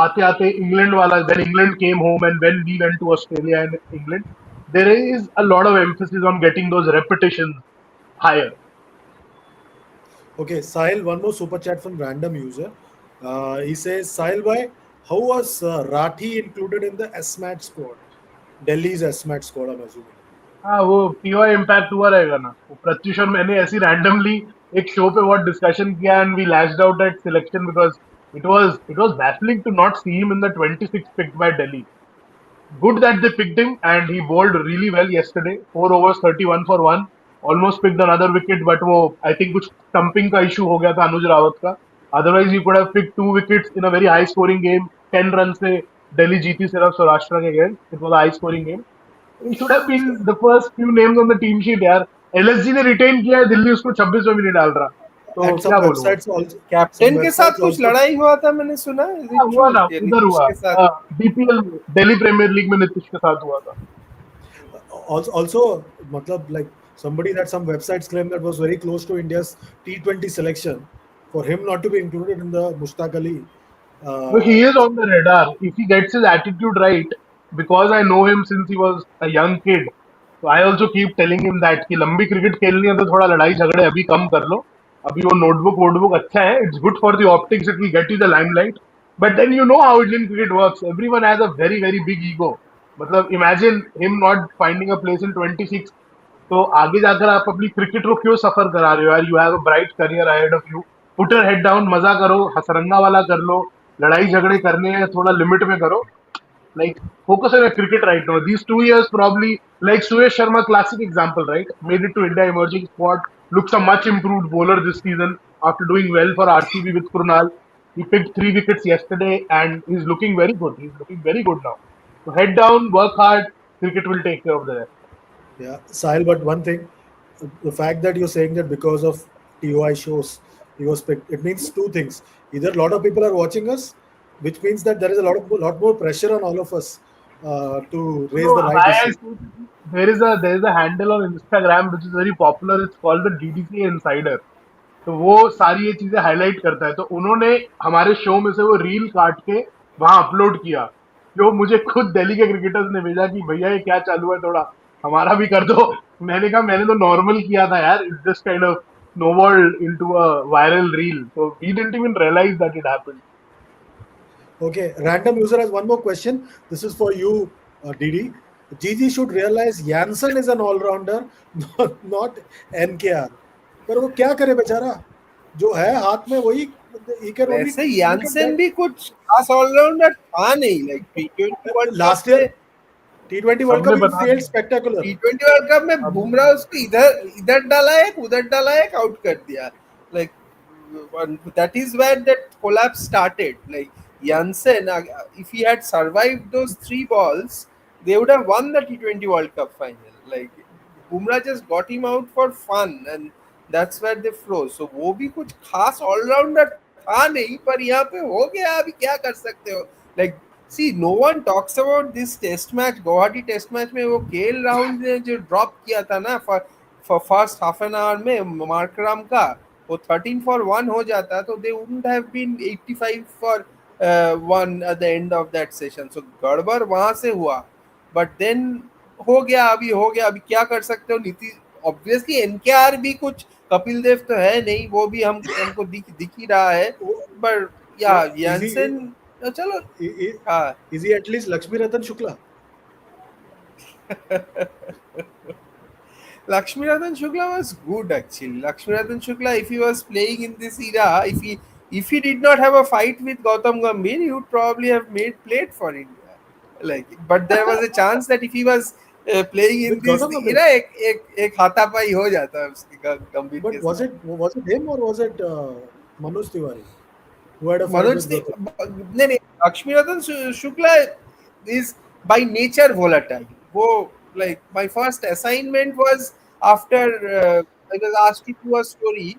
D: आते आते England वाला, when England came home and when we went to Australia and England, there is a lot of emphasis on getting those repetitions higher.
A: Okay, Sahil, one more super chat from random user. He says, Sahil bhai, how was Rathi included in the S match squad? Delhi's S match squad, I'm assuming.
D: हाँ, वो PY impact हुआ रहेगा ना. वो प्रत्युष और मैंने ऐसी randomly एक शो पे बहुत डिस्कशन किया, and we lashed out at selection because it was baffling to not see him in the 26 picked by Delhi. Good that they picked him, and he bowled really well yesterday. 4 overs, 31 for one. Almost picked another wicket, but वो I think कुछ stumping का issue हो गया था अनुज रावत का. Otherwise, he could have picked two wickets in a very high scoring game. 10 runs से दिल्ली जीती सिर्फ सौराष्ट्र के against. It was a high scoring game. He should have been the first few names on the team sheet यार. LSG ने retain किया है, दिल्ली उसको 26 में भी नहीं डाल रहा. तो
A: And some
D: क्या बोलूँ.
A: websites also, some
C: कैप्टन के साथ
A: websites
C: कुछ
A: also,
C: लड़ाई हुआ था, मैंने सुना. इज इट
D: हाँ, हुआ
C: ट्रू?
D: ना,
C: ये
D: उधर
C: नीतीश
D: हुआ.
C: के साथ.
D: DPL में, दिल्ली प्रीमियर लीग में नीतीश के साथ हुआ था.
A: also, matlab, like somebody that some websites claim that was very close to India's T20 selection, for him not to be included in the Mushtaq Ali.
D: But he
A: Uh,
D: is on the radar if he gets his attitude right. Because I know him since he was a young kid. So I also keep telling him that कि लंबी cricket खेलनी है तो थोड़ा लड़ाई झगड़े अभी कम कर लो. अभी वो नोटबुक वोटबुक अच्छा है. It's good for the optics. It will get you the limelight. But then you know how Indian cricket works. Everyone has a very very big ego. मतलब imagine him not finding a place in 26. तो आगे जाकर आप अपनी cricket को क्यों सफर करा रहे हो यार. You have a bright career ahead of you. Put your head down, मजा करो, हसरंगा वाला कर लो. लड़ाई झगड़े करने हैं थोड़ा लिमिट में करो. Like focus on your cricket right now. These 2 years probably, like Suresh Sharma, classic example, right? Made it to India emerging squad. Looks a much improved bowler this season after doing well for RCB with Krunal. He picked 3 wickets yesterday and he's looking very good. He's looking very good now. So head down, work hard. Cricket will take care of the rest.
A: yeah, Sahil, but one thing, the fact that you're saying that because of TOI shows, he was picked, it means two things. Either a lot of people are watching us, which means that there is a lot more pressure on all of us to raise
D: No,
A: the right
D: why I
A: issue.
D: say this is, there is a handle on Instagram which is very popular. It's called the DDC Insider. तो वो सारी ये चीजें highlight करता है. तो उन्होंने हमारे शो में से वो रील काट के वहां अपलोड किया जो मुझे खुद दिल्ली के क्रिकेटर्स ने भेजा कि भैया ये क्या चालू है, थोड़ा हमारा भी कर दो। मैंने कहा मैंने तो नॉर्मल किया था यार, it's just kind of snowballed into a viral reel. So we didn't even realize that it happened.
A: Okay, random user has one more question. This is for you, Didi. Gigi should realize Jansen is an all-rounder, not NKR. पर वो क्या करे बेचारा, जो है हाथ में वही, he can only
C: वैसे
A: look at
C: यानसेन
A: that.
C: भी कुछ खास ऑलराउंडर था नहीं, like T20 world cup
A: Last
C: में।
A: year T20 World
D: हमने
A: Cup he
D: बता
A: failed
D: दिया।
A: spectacular.
C: T20 वर्ल्ड कप में
D: हमने
C: बुमराह उसको इधर इधर डाला एक, उधर डाला एक, आउट कर दिया। Like that is where that collapse started. Like Janssen, if he had survived those three balls, they would have won the T20 World Cup final. Like Bumrah just got him out for fun, and that's where they froze. So वो भी कुछ खास allrounder था नहीं, पर यहाँ पे हो गया, अभी क्या कर सकते हो। Like see, no one talks about this test match, Guwahati test match में वो केएल राहुल ने जो ड्रॉप किया था ना for first half an hour में मार्कराम का, वो 13 for 1 हो जाता तो they wouldn't have been 85 for 1 at the end of that session. So गड़बड़ वहां से हुआ, बट देन हो गया, अभी हो गया, अभी क्या कर सकते हो। नीतीश ऑब्वियसली एनकेआर भी कुछ कपिल देव तो है नहीं, वो भी हमको दिख ही रहा है, बट या
A: वो
C: यानसेन चलो। हाँ
A: is he at least Lakshmi Ratan Shukla?
C: Lakshmi Ratan Shukla was good actually. Lakshmi Ratan Shukla, if he was playing in this era, if he did not have a fight with Gautam Gambhir, he would probably have made played for India. Like, but there was a chance that if he was playing in
A: With
C: this
A: Gautam Gambhir.
C: era, एक हाथापाई हो जाता उसके गंभीर
A: But
C: के
A: was
C: साथ।
A: it him or was it Manoj Tiwari who had a fight
C: Manoj,
A: with Gautam?
C: नहीं, Lakshmi Ratan Shukla is by nature volatile. वो like my first assignment was after I was asked to do a story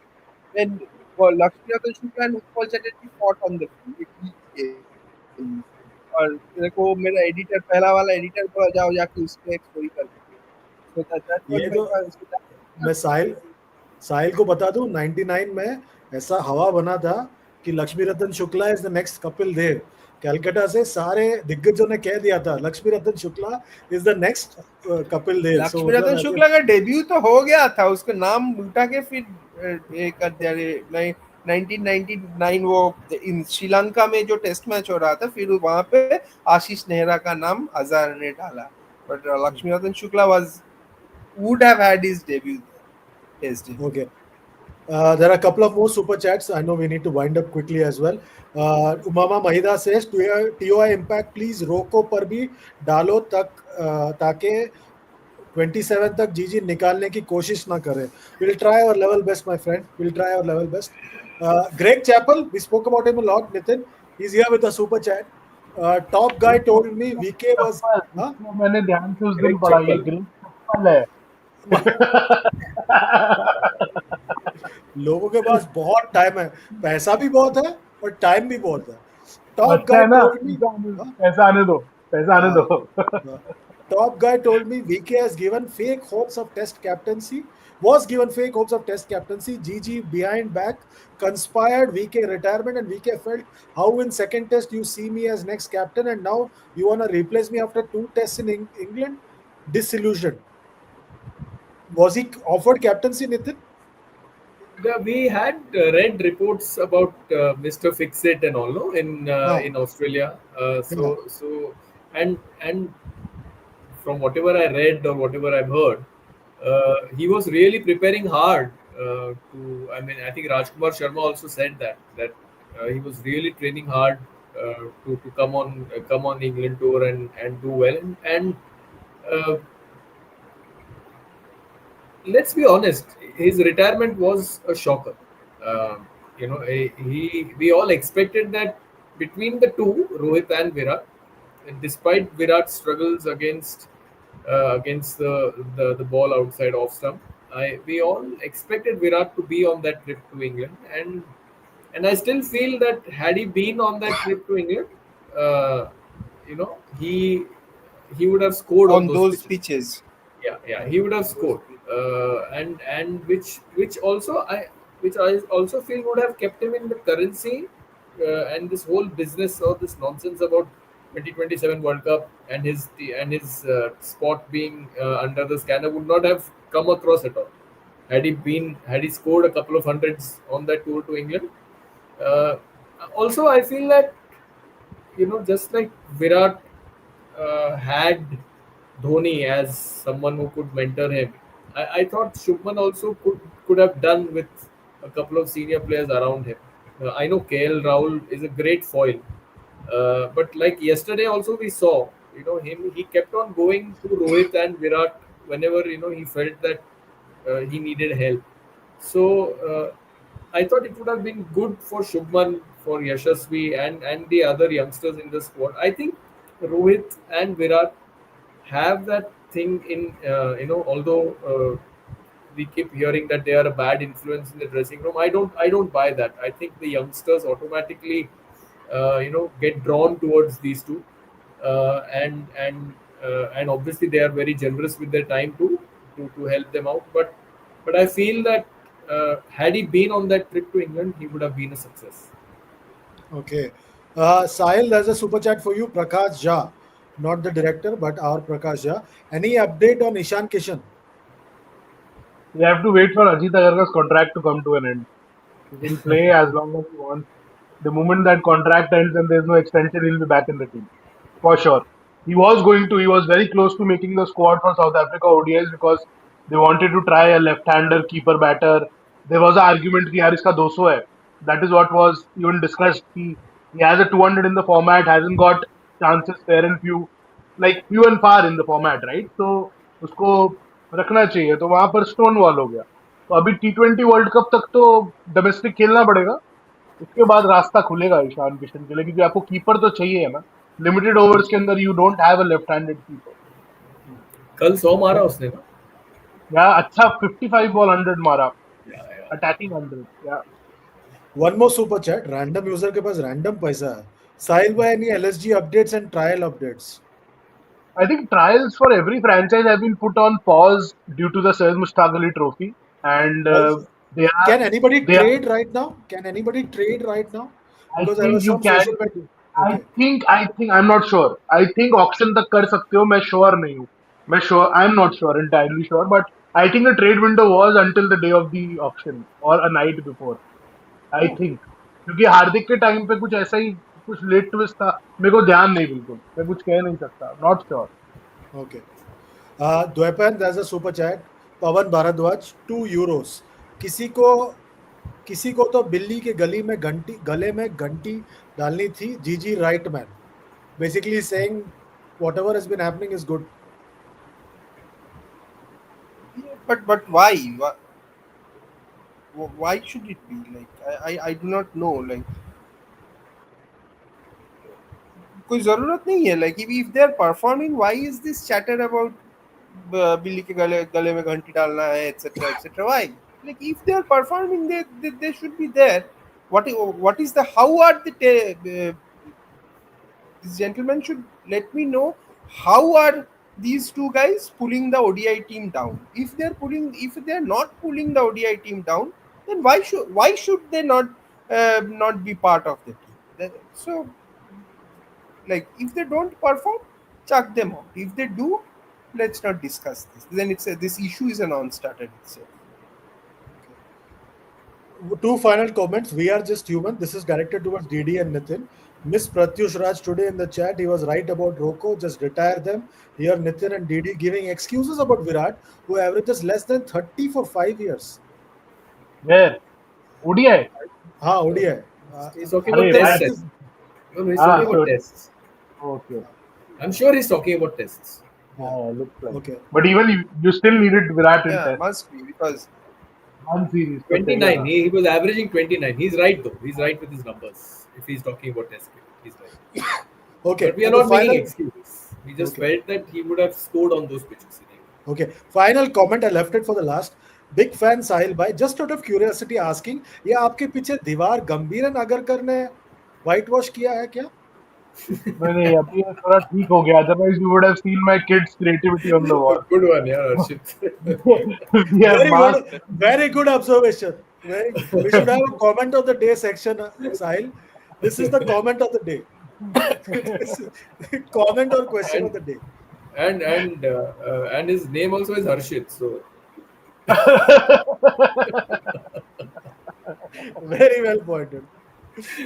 C: when Lakshmi Ratan Shukla and Utpal Chatterjee fought on the field. एक league के लिए। और मेरे को मेरा editor, पहला वाला एडिटर को जाओ जाके उसमें एक स्टोरी कर दो। So that was
A: ये
C: my
A: तो
C: first.
A: मैं साहिल को बता दूं, 99 में ऐसा हवा बना था कि Laxmi Ratan Shukla is the next Kapil Dev. Calcutta से सारे दिग्गजों ने कह दिया था Laxmi Ratan Shukla is the next Kapil Dev. So
C: Laxmi
A: मतलब
C: रतन
A: ऐसे
C: शुक्ला का डेब्यू तो हो गया था, उसका नाम उल्टा के फिर कर दिया। 1999 वो इन श्रीलंका में जो टेस्ट मैच हो रहा था, फिर वहां पे आशीष नेहरा का नाम अजहर ने डाला, but Lakshmi Ratan Shukla was would have had his debut there, his debut.
A: Okay. There are a couple of more super chats. I know we need to wind up quickly as well. Umama Mahida says, TOI impact please रोको पर भी डालो तक ताकि 27 तक जीजी निकालने की कोशिश ना करें. We'll try our level best, my friend. We'll try our level best. Greg Chappell, we spoke about him a lot, Nitin. He's here with a super chat. Top guy told me VK was... Huh?
D: इसको मैंने ध्यान से उस दिन
B: Greg
D: पढ़ा, ये
B: Chappell.
D: Great चप्पल है।
A: लोगों के पास बहुत टाइम है, पैसा भी बहुत है और टाइम भी बहुत है. Top
D: अच्छा
A: guy
D: है ना,
A: told me... Huh?
D: पैसा आने दो, पैसा आने दो।
A: Top guy told me VK has given fake hopes of test captaincy, was given fake hopes of test captaincy. GG behind back conspired VK retirement, and VK felt how in second test you see me as next captain and now you want to replace me after 2 tests in England. Disillusioned. Was he offered captaincy, Nitin?
B: We had read reports about Mr. Fix-it and all, no, in Australia. So and from whatever I read or whatever I've heard, he was really preparing hard to. I mean, I think Rajkumar Sharma also said that he was really training hard to come on England tour and do well. And let's be honest, his retirement was a shocker. We all expected that between the two, Rohit and Virat, and despite Virat's struggles against the ball outside off stump, we all expected Virat to be on that trip to England, and I still feel that had he been on that trip to England, he would have scored on
C: On
B: those
C: those
B: pitches.
C: pitches.
B: Yeah, he would have scored, and which I also feel would have kept him in the currency, and this whole business or this nonsense about 2027 World Cup and his spot being under the scanner would not have come across at all. Had he scored a couple of hundreds on that tour to England. Uh, Also, I feel that just like Virat had Dhoni as someone who could mentor him, I thought Shubman also could have done with a couple of senior players around him. I know KL Rahul is a great foil, but like yesterday also we saw, him he kept on going to Rohit and Virat whenever he felt that he needed help. So I thought it would have been good for Shubman, for Yashasvi, and the other youngsters in the squad. I think Rohit and Virat have that thing in although we keep hearing that they are a bad influence in the dressing room. I don't buy that. I think the youngsters automatically get drawn towards these two, and obviously they are very generous with their time to help them out. But I feel that had he been on that trip to England, he would have been a success.
A: Okay. Sahil, there's a super chat for you. Prakash Jha, not the director, but our Prakash Jha. Any update on Ishan Kishan?
D: We have to wait for Ajit Agarkar's contract to come to an end. He can play as long as he wants. The moment that contract ends and there's no extension, he'll be back in the team. For sure. He was very close to making the squad for South Africa ODIs because they wanted to try a left-hander keeper batter. There was an argument कि यार इसका 200 है. That is what was even discussed. He has a 200 in the format, hasn't got chances fair and few, like few and far in the format, right? So उसको रखना चाहिए. तो वहां पर स्टोन वॉल हो गया. तो अभी T20 वर्ल्ड कप तक तो डोमेस्टिक खेलना पड़ेगा. उसके बाद रास्ता खुलेगा ईशान किशन के लिए क्योंकि आपको कीपर तो चाहिए है ना. लिमिटेड ओवर्स के अंदर you don't have a left handed keeper.
B: कल 100 मारा उसने ना.
D: या अच्छा 55 बॉल 100 मारा.
B: Yeah, yeah.
D: अटैकिंग 100. या
A: One more super chat. Random user के पास random पैसा है. Sahil bhai, any LSG updates and trial updates?
D: I think trials for every franchise have been put on pause due to the Syed Mushtaq Ali Trophy, and
A: Also,
D: they are.
A: can anybody
D: They are.
A: trade right now? Can anybody trade right now?
D: I
A: Because there
D: think
A: was
D: you
A: some
D: can.
A: social media.
D: I
A: Okay.
D: think I'm not sure. I think auction तक कर सकते हो. मैं sure नहीं हूँ. I'm not sure, entirely sure, but I think the trade window was until the day of the auction or a night before. I
A: Oh,
D: think क्योंकि हार्दिक के time पे कुछ ऐसा ही कुछ लेट ट्विस्ट था. मेरे को ध्यान नहीं बिल्कुल. मैं कुछ कह नहीं सकता. Not sure.
A: okay. Dwepan, there's a super chat. Pawan Bharadwaj, €2. किसी को किसी को तो बिल्ली के गले में घंटी डालनी थी. जीजी right man. Basically saying whatever has been happening is good.
C: But why? Why should it be like? I do not know. Like कोई जरूरत नहीं है. Like if they are performing, why is this chatter about बिल्ली के गले में घंटी डालना है etc etc? Why? Like if they are performing, they should be there. What is the how are this gentleman should let me know how are these two guys pulling the ODI team down. If they're not pulling the ODI team down, then why should they not be part of the team? So like if they don't perform, chuck them out. If they do, let's not discuss this. Then this issue is a non-starter itself.
A: Two final comments. We are just human. This is directed towards DD and Nitin. Miss Pratyush Raj today in the chat, he was right about Rocco. Just retire them. Here, Nitin and DD giving excuses about Virat, who averages less than 30 for 5 years.
D: Where? ODI?
A: हाँ, ODI.
B: He's talking
D: अरे
B: about
D: मैं
B: tests. No, he's talking about tests.
D: okay.
B: I'm sure he's talking about tests.
D: Looks like.
A: Okay.
D: But even you still needed Virat in
C: Yeah,
D: test.
C: must be because
D: One series.
B: 29. He was averaging 29. He's right though. He's right with his numbers. If he's talking about test cricket, he's right.
A: Okay.
B: But we are
A: the
B: not making
A: final-
B: excuses. We just
A: Okay.
B: felt that he would have scored on those pitches.
A: Okay. Final comment. I left it for the last. Big fan Sahil bhai. Just out of curiosity asking, ये आपके पीछे दीवार गंभीरन अगरकर ने white wash किया है क्या?
D: नहीं अभी ये थोड़ा ठीक हो गया. Otherwise you would have seen my kids' creativity on the wall.
B: Good one, yeah, Arshit.
D: We have
A: Very
D: masked.
A: good. Very good observation. We should have a comment of the day section, Sahil. This is the comment of the day. Comment or question of
B: and
A: the day.
B: and his name also is Harshit. So
A: Very well pointed.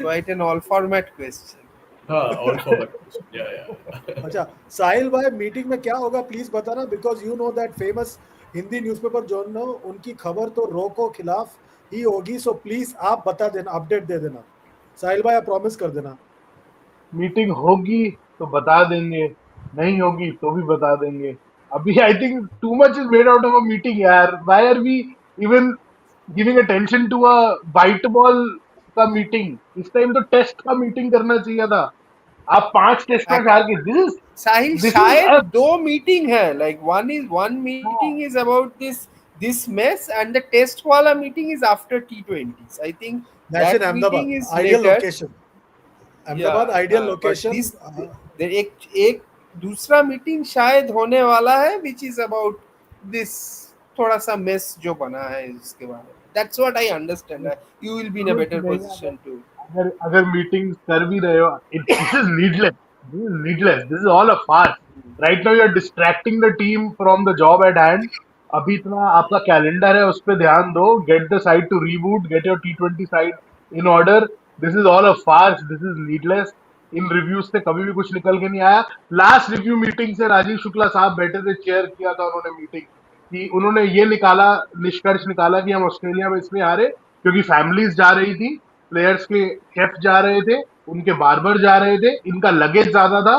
C: Quite an all format question.
B: all forward. Yeah, yeah.
A: अच्छा, साहिल भाई meeting में क्या होगा please बताना, because you know that famous Hindi newspaper जो no उनकी खबर तो रो को खिलाफ ही होगी, सो प्लीज आप बता देना, अपडेट दे देना। साहिल भाई आप प्रॉमिस कर देना।
D: मीटिंग होगी तो बता देंगे, नहीं होगी तो भी बता देंगे। अभी I think too much is made out of a meeting यार। Why are we even giving attention to a white ball का मीटिंग? इस टाइम तो टेस्ट का मीटिंग करना चाहिए था। आप 5 टेस्ट मैच हार के,
C: साहिल
D: दिस इज
C: शायद दो मीटिंग है, like one meeting is about this match and the test वाला meeting is after T20s, I think
A: that's in
C: that
A: Ahmedabad,
C: meeting is
A: ideal
C: later.
A: Location.
C: या
A: Ahmedabad ideal
C: but
A: location.
C: This एक एक दूसरा meeting शायद होने वाला है विच इज अबाउट दिस थोड़ा सा मेस जो बना है इसके बारे में। That's what I understand. You will be in a
D: कुछ
C: बेटर
D: नहीं।
C: Position to.
D: अगर अगर मीटिंग कर भी रहे हो, this is needless, this is needless, this is all a farce. Right now you are distracting the team from the job at hand. अभी इतना आपका कैलेंडर है, उस पर ध्यान दो। Get the side to reboot, get your T20 side in order. This is all a farce, this is needless. इन reviews से कभी भी कुछ निकल के नहीं आया। लास्ट रिव्यू मीटिंग से राजीव शुक्ला साहब बैठे थे, चेयर किया था उन्होंने मीटिंग, कि उन्होंने ये निकाला, निष्कर्ष निकाला कि हम ऑस्ट्रेलिया में इसलिए हारे क्योंकि फैमिलीज जा रही थी, प्लेयर्स के शेफ जा रहे थे, उनके बार्बर जा रहे थे, इनका लगेज ज्यादा था।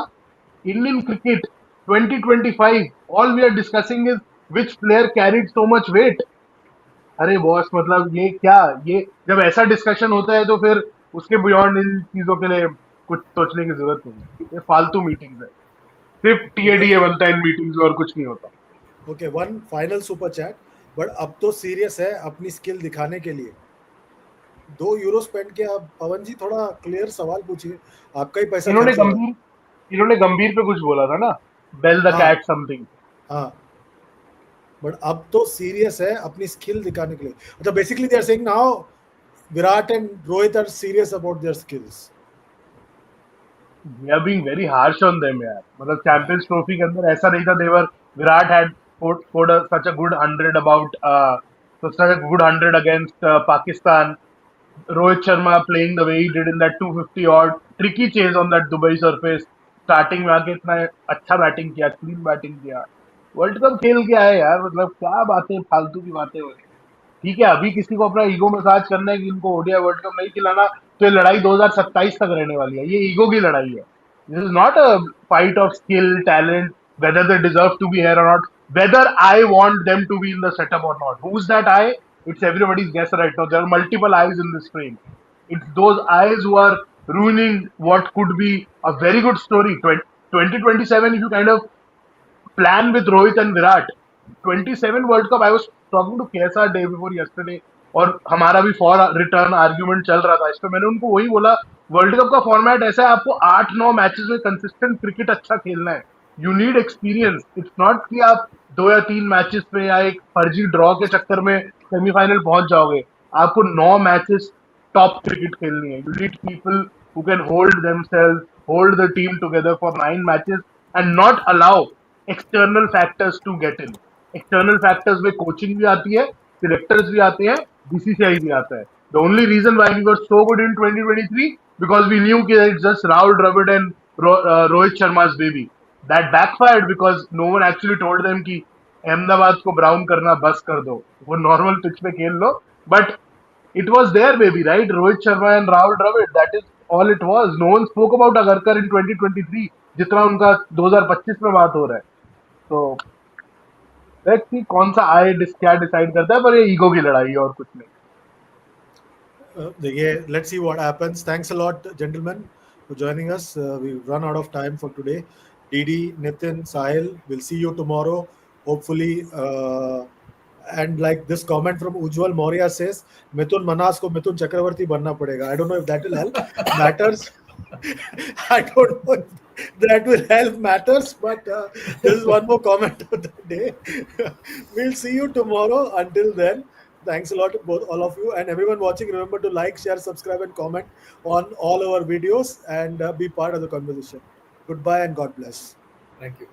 D: Indian cricket 2025, all we are discussing is which player carried so much weight. अरे बॉस, मतलब ये क्या, ये जब ऐसा डिस्कशन होता है तो फिर उसके बियॉन्ड इन चीजों के लिए कुछ सोचने की जरूरत नहीं है। ये फालतू मीटिंग्स है, सिर्फ
A: ओके,
D: TADA बनता है इन मीटिंग्स में और कुछ नहीं होता।
A: Okay, one final super chat. But अब तो सीरियस है अपनी स्किल दिखाने के लिए। 2 यूरो स्पेंड किया। अब पवन जी थोड़ा क्लियर सवाल पूछिए, आपका ही पैसा
D: इन्होंने
A: खर्च हो रहा है।
D: गंभीर इन्होंने गंभीर पे कुछ बोला था ना, बेल द
A: हाँ,
D: कैट समथिंग।
A: हाँ, बट अब तो सीरियस है अपनी स्किल दिखाने के लिए। अच्छा, basically they are saying now Virat and Rohit are serious about their skills.
D: We are being very harsh on them यार। मतलब चैंपियंस ट्रॉफी के अंदर ऐसा नहीं था। There Virat had scored such a good 100 about such a good 100 against Pakistan. Rohit Sharma playing the way he did in that 250 odd tricky chase on that Dubai surface, starting में आके इतना अच्छा batting किया, क्लीन बैटिंग किया। World cup खेल के आए यार, मतलब क्या बातें, फालतू की बातें हो रही है। ठीक है, अभी किसी को अपना ईगो मसाज करना है कि इनको ओडीआई वर्ल्ड कप नहीं खिलाना, तो ये लड़ाई 2027 तक रहने वाली है। ये ईगो की लड़ाई है। This is not a fight of skill, talent, whether they deserve to be here or not, whether I want them to be in the setup or not. Who's that I? It's everybody's guess right now. There are multiple eyes in this frame. It's those eyes who are ruining what could be a very good story. 2027, if you kind of plan with Rohit and Virat. 27 World Cup, I was talking to KSR day before yesterday, और हमारा भी for return argument चल रहा था इस पे। मैंने उनको वही बोला, वर्ल्ड कप का फॉर्मेट ऐसा है, आपको 8-9 मैचेस में कंसिस्टेंट क्रिकेट अच्छा खेलना है। You need experience. It's not कि आप 2 या 3 मैचेस पे या एक फर्जी ड्रॉ के चक्कर में सेमीफाइनल पहुंच जाओगे। आपको 9 मैचेस टॉप क्रिकेट खेलनी है। You need people who can hold themselves, hold the team together for 9 matches and not allow external factors to get in. External factors में कोचिंग भी आती है, सिलेक्टर्स भी आते हैं, BCCI भी आता है। The only reason why we were so good in 2023 because we knew कि it's just Rahul Dravid and Rohit Sharma's baby. That backfired because no one actually told them कि अहमदाबाद को ब्राउन करना बस कर दो, वो नॉर्मल पिच पे खेल लो। But it was their baby, right? Rohit Sharma and Rahul Dravid. That is all it was. No one spoke about Agarkar in 2023 जितना उनका 2025 में बात हो रहा है। तो लेट्स सी कौन सा आए क्या डिसाइड करता है, पर ये ईगो की लड़ाई है और कुछ नहीं।
A: Yeah, let's see what happens. Thanks a lot, gentlemen, for joining us. We've run out of time for today. Didi, Nitin, Sahil, we'll see you tomorrow. Hopefully, and like this comment from Ujjwal Maurya says, Mithun Manas ko Mithun Chakravarti banna padega. I don't know if that will help. Matters. I don't know if that will help matters, but this is one more comment of the day. We'll see you tomorrow. Until then, Thanks a lot to both all of you and everyone watching. Remember to like, share, subscribe, and comment on all our videos and be part of the conversation. Goodbye and God bless.
B: Thank you.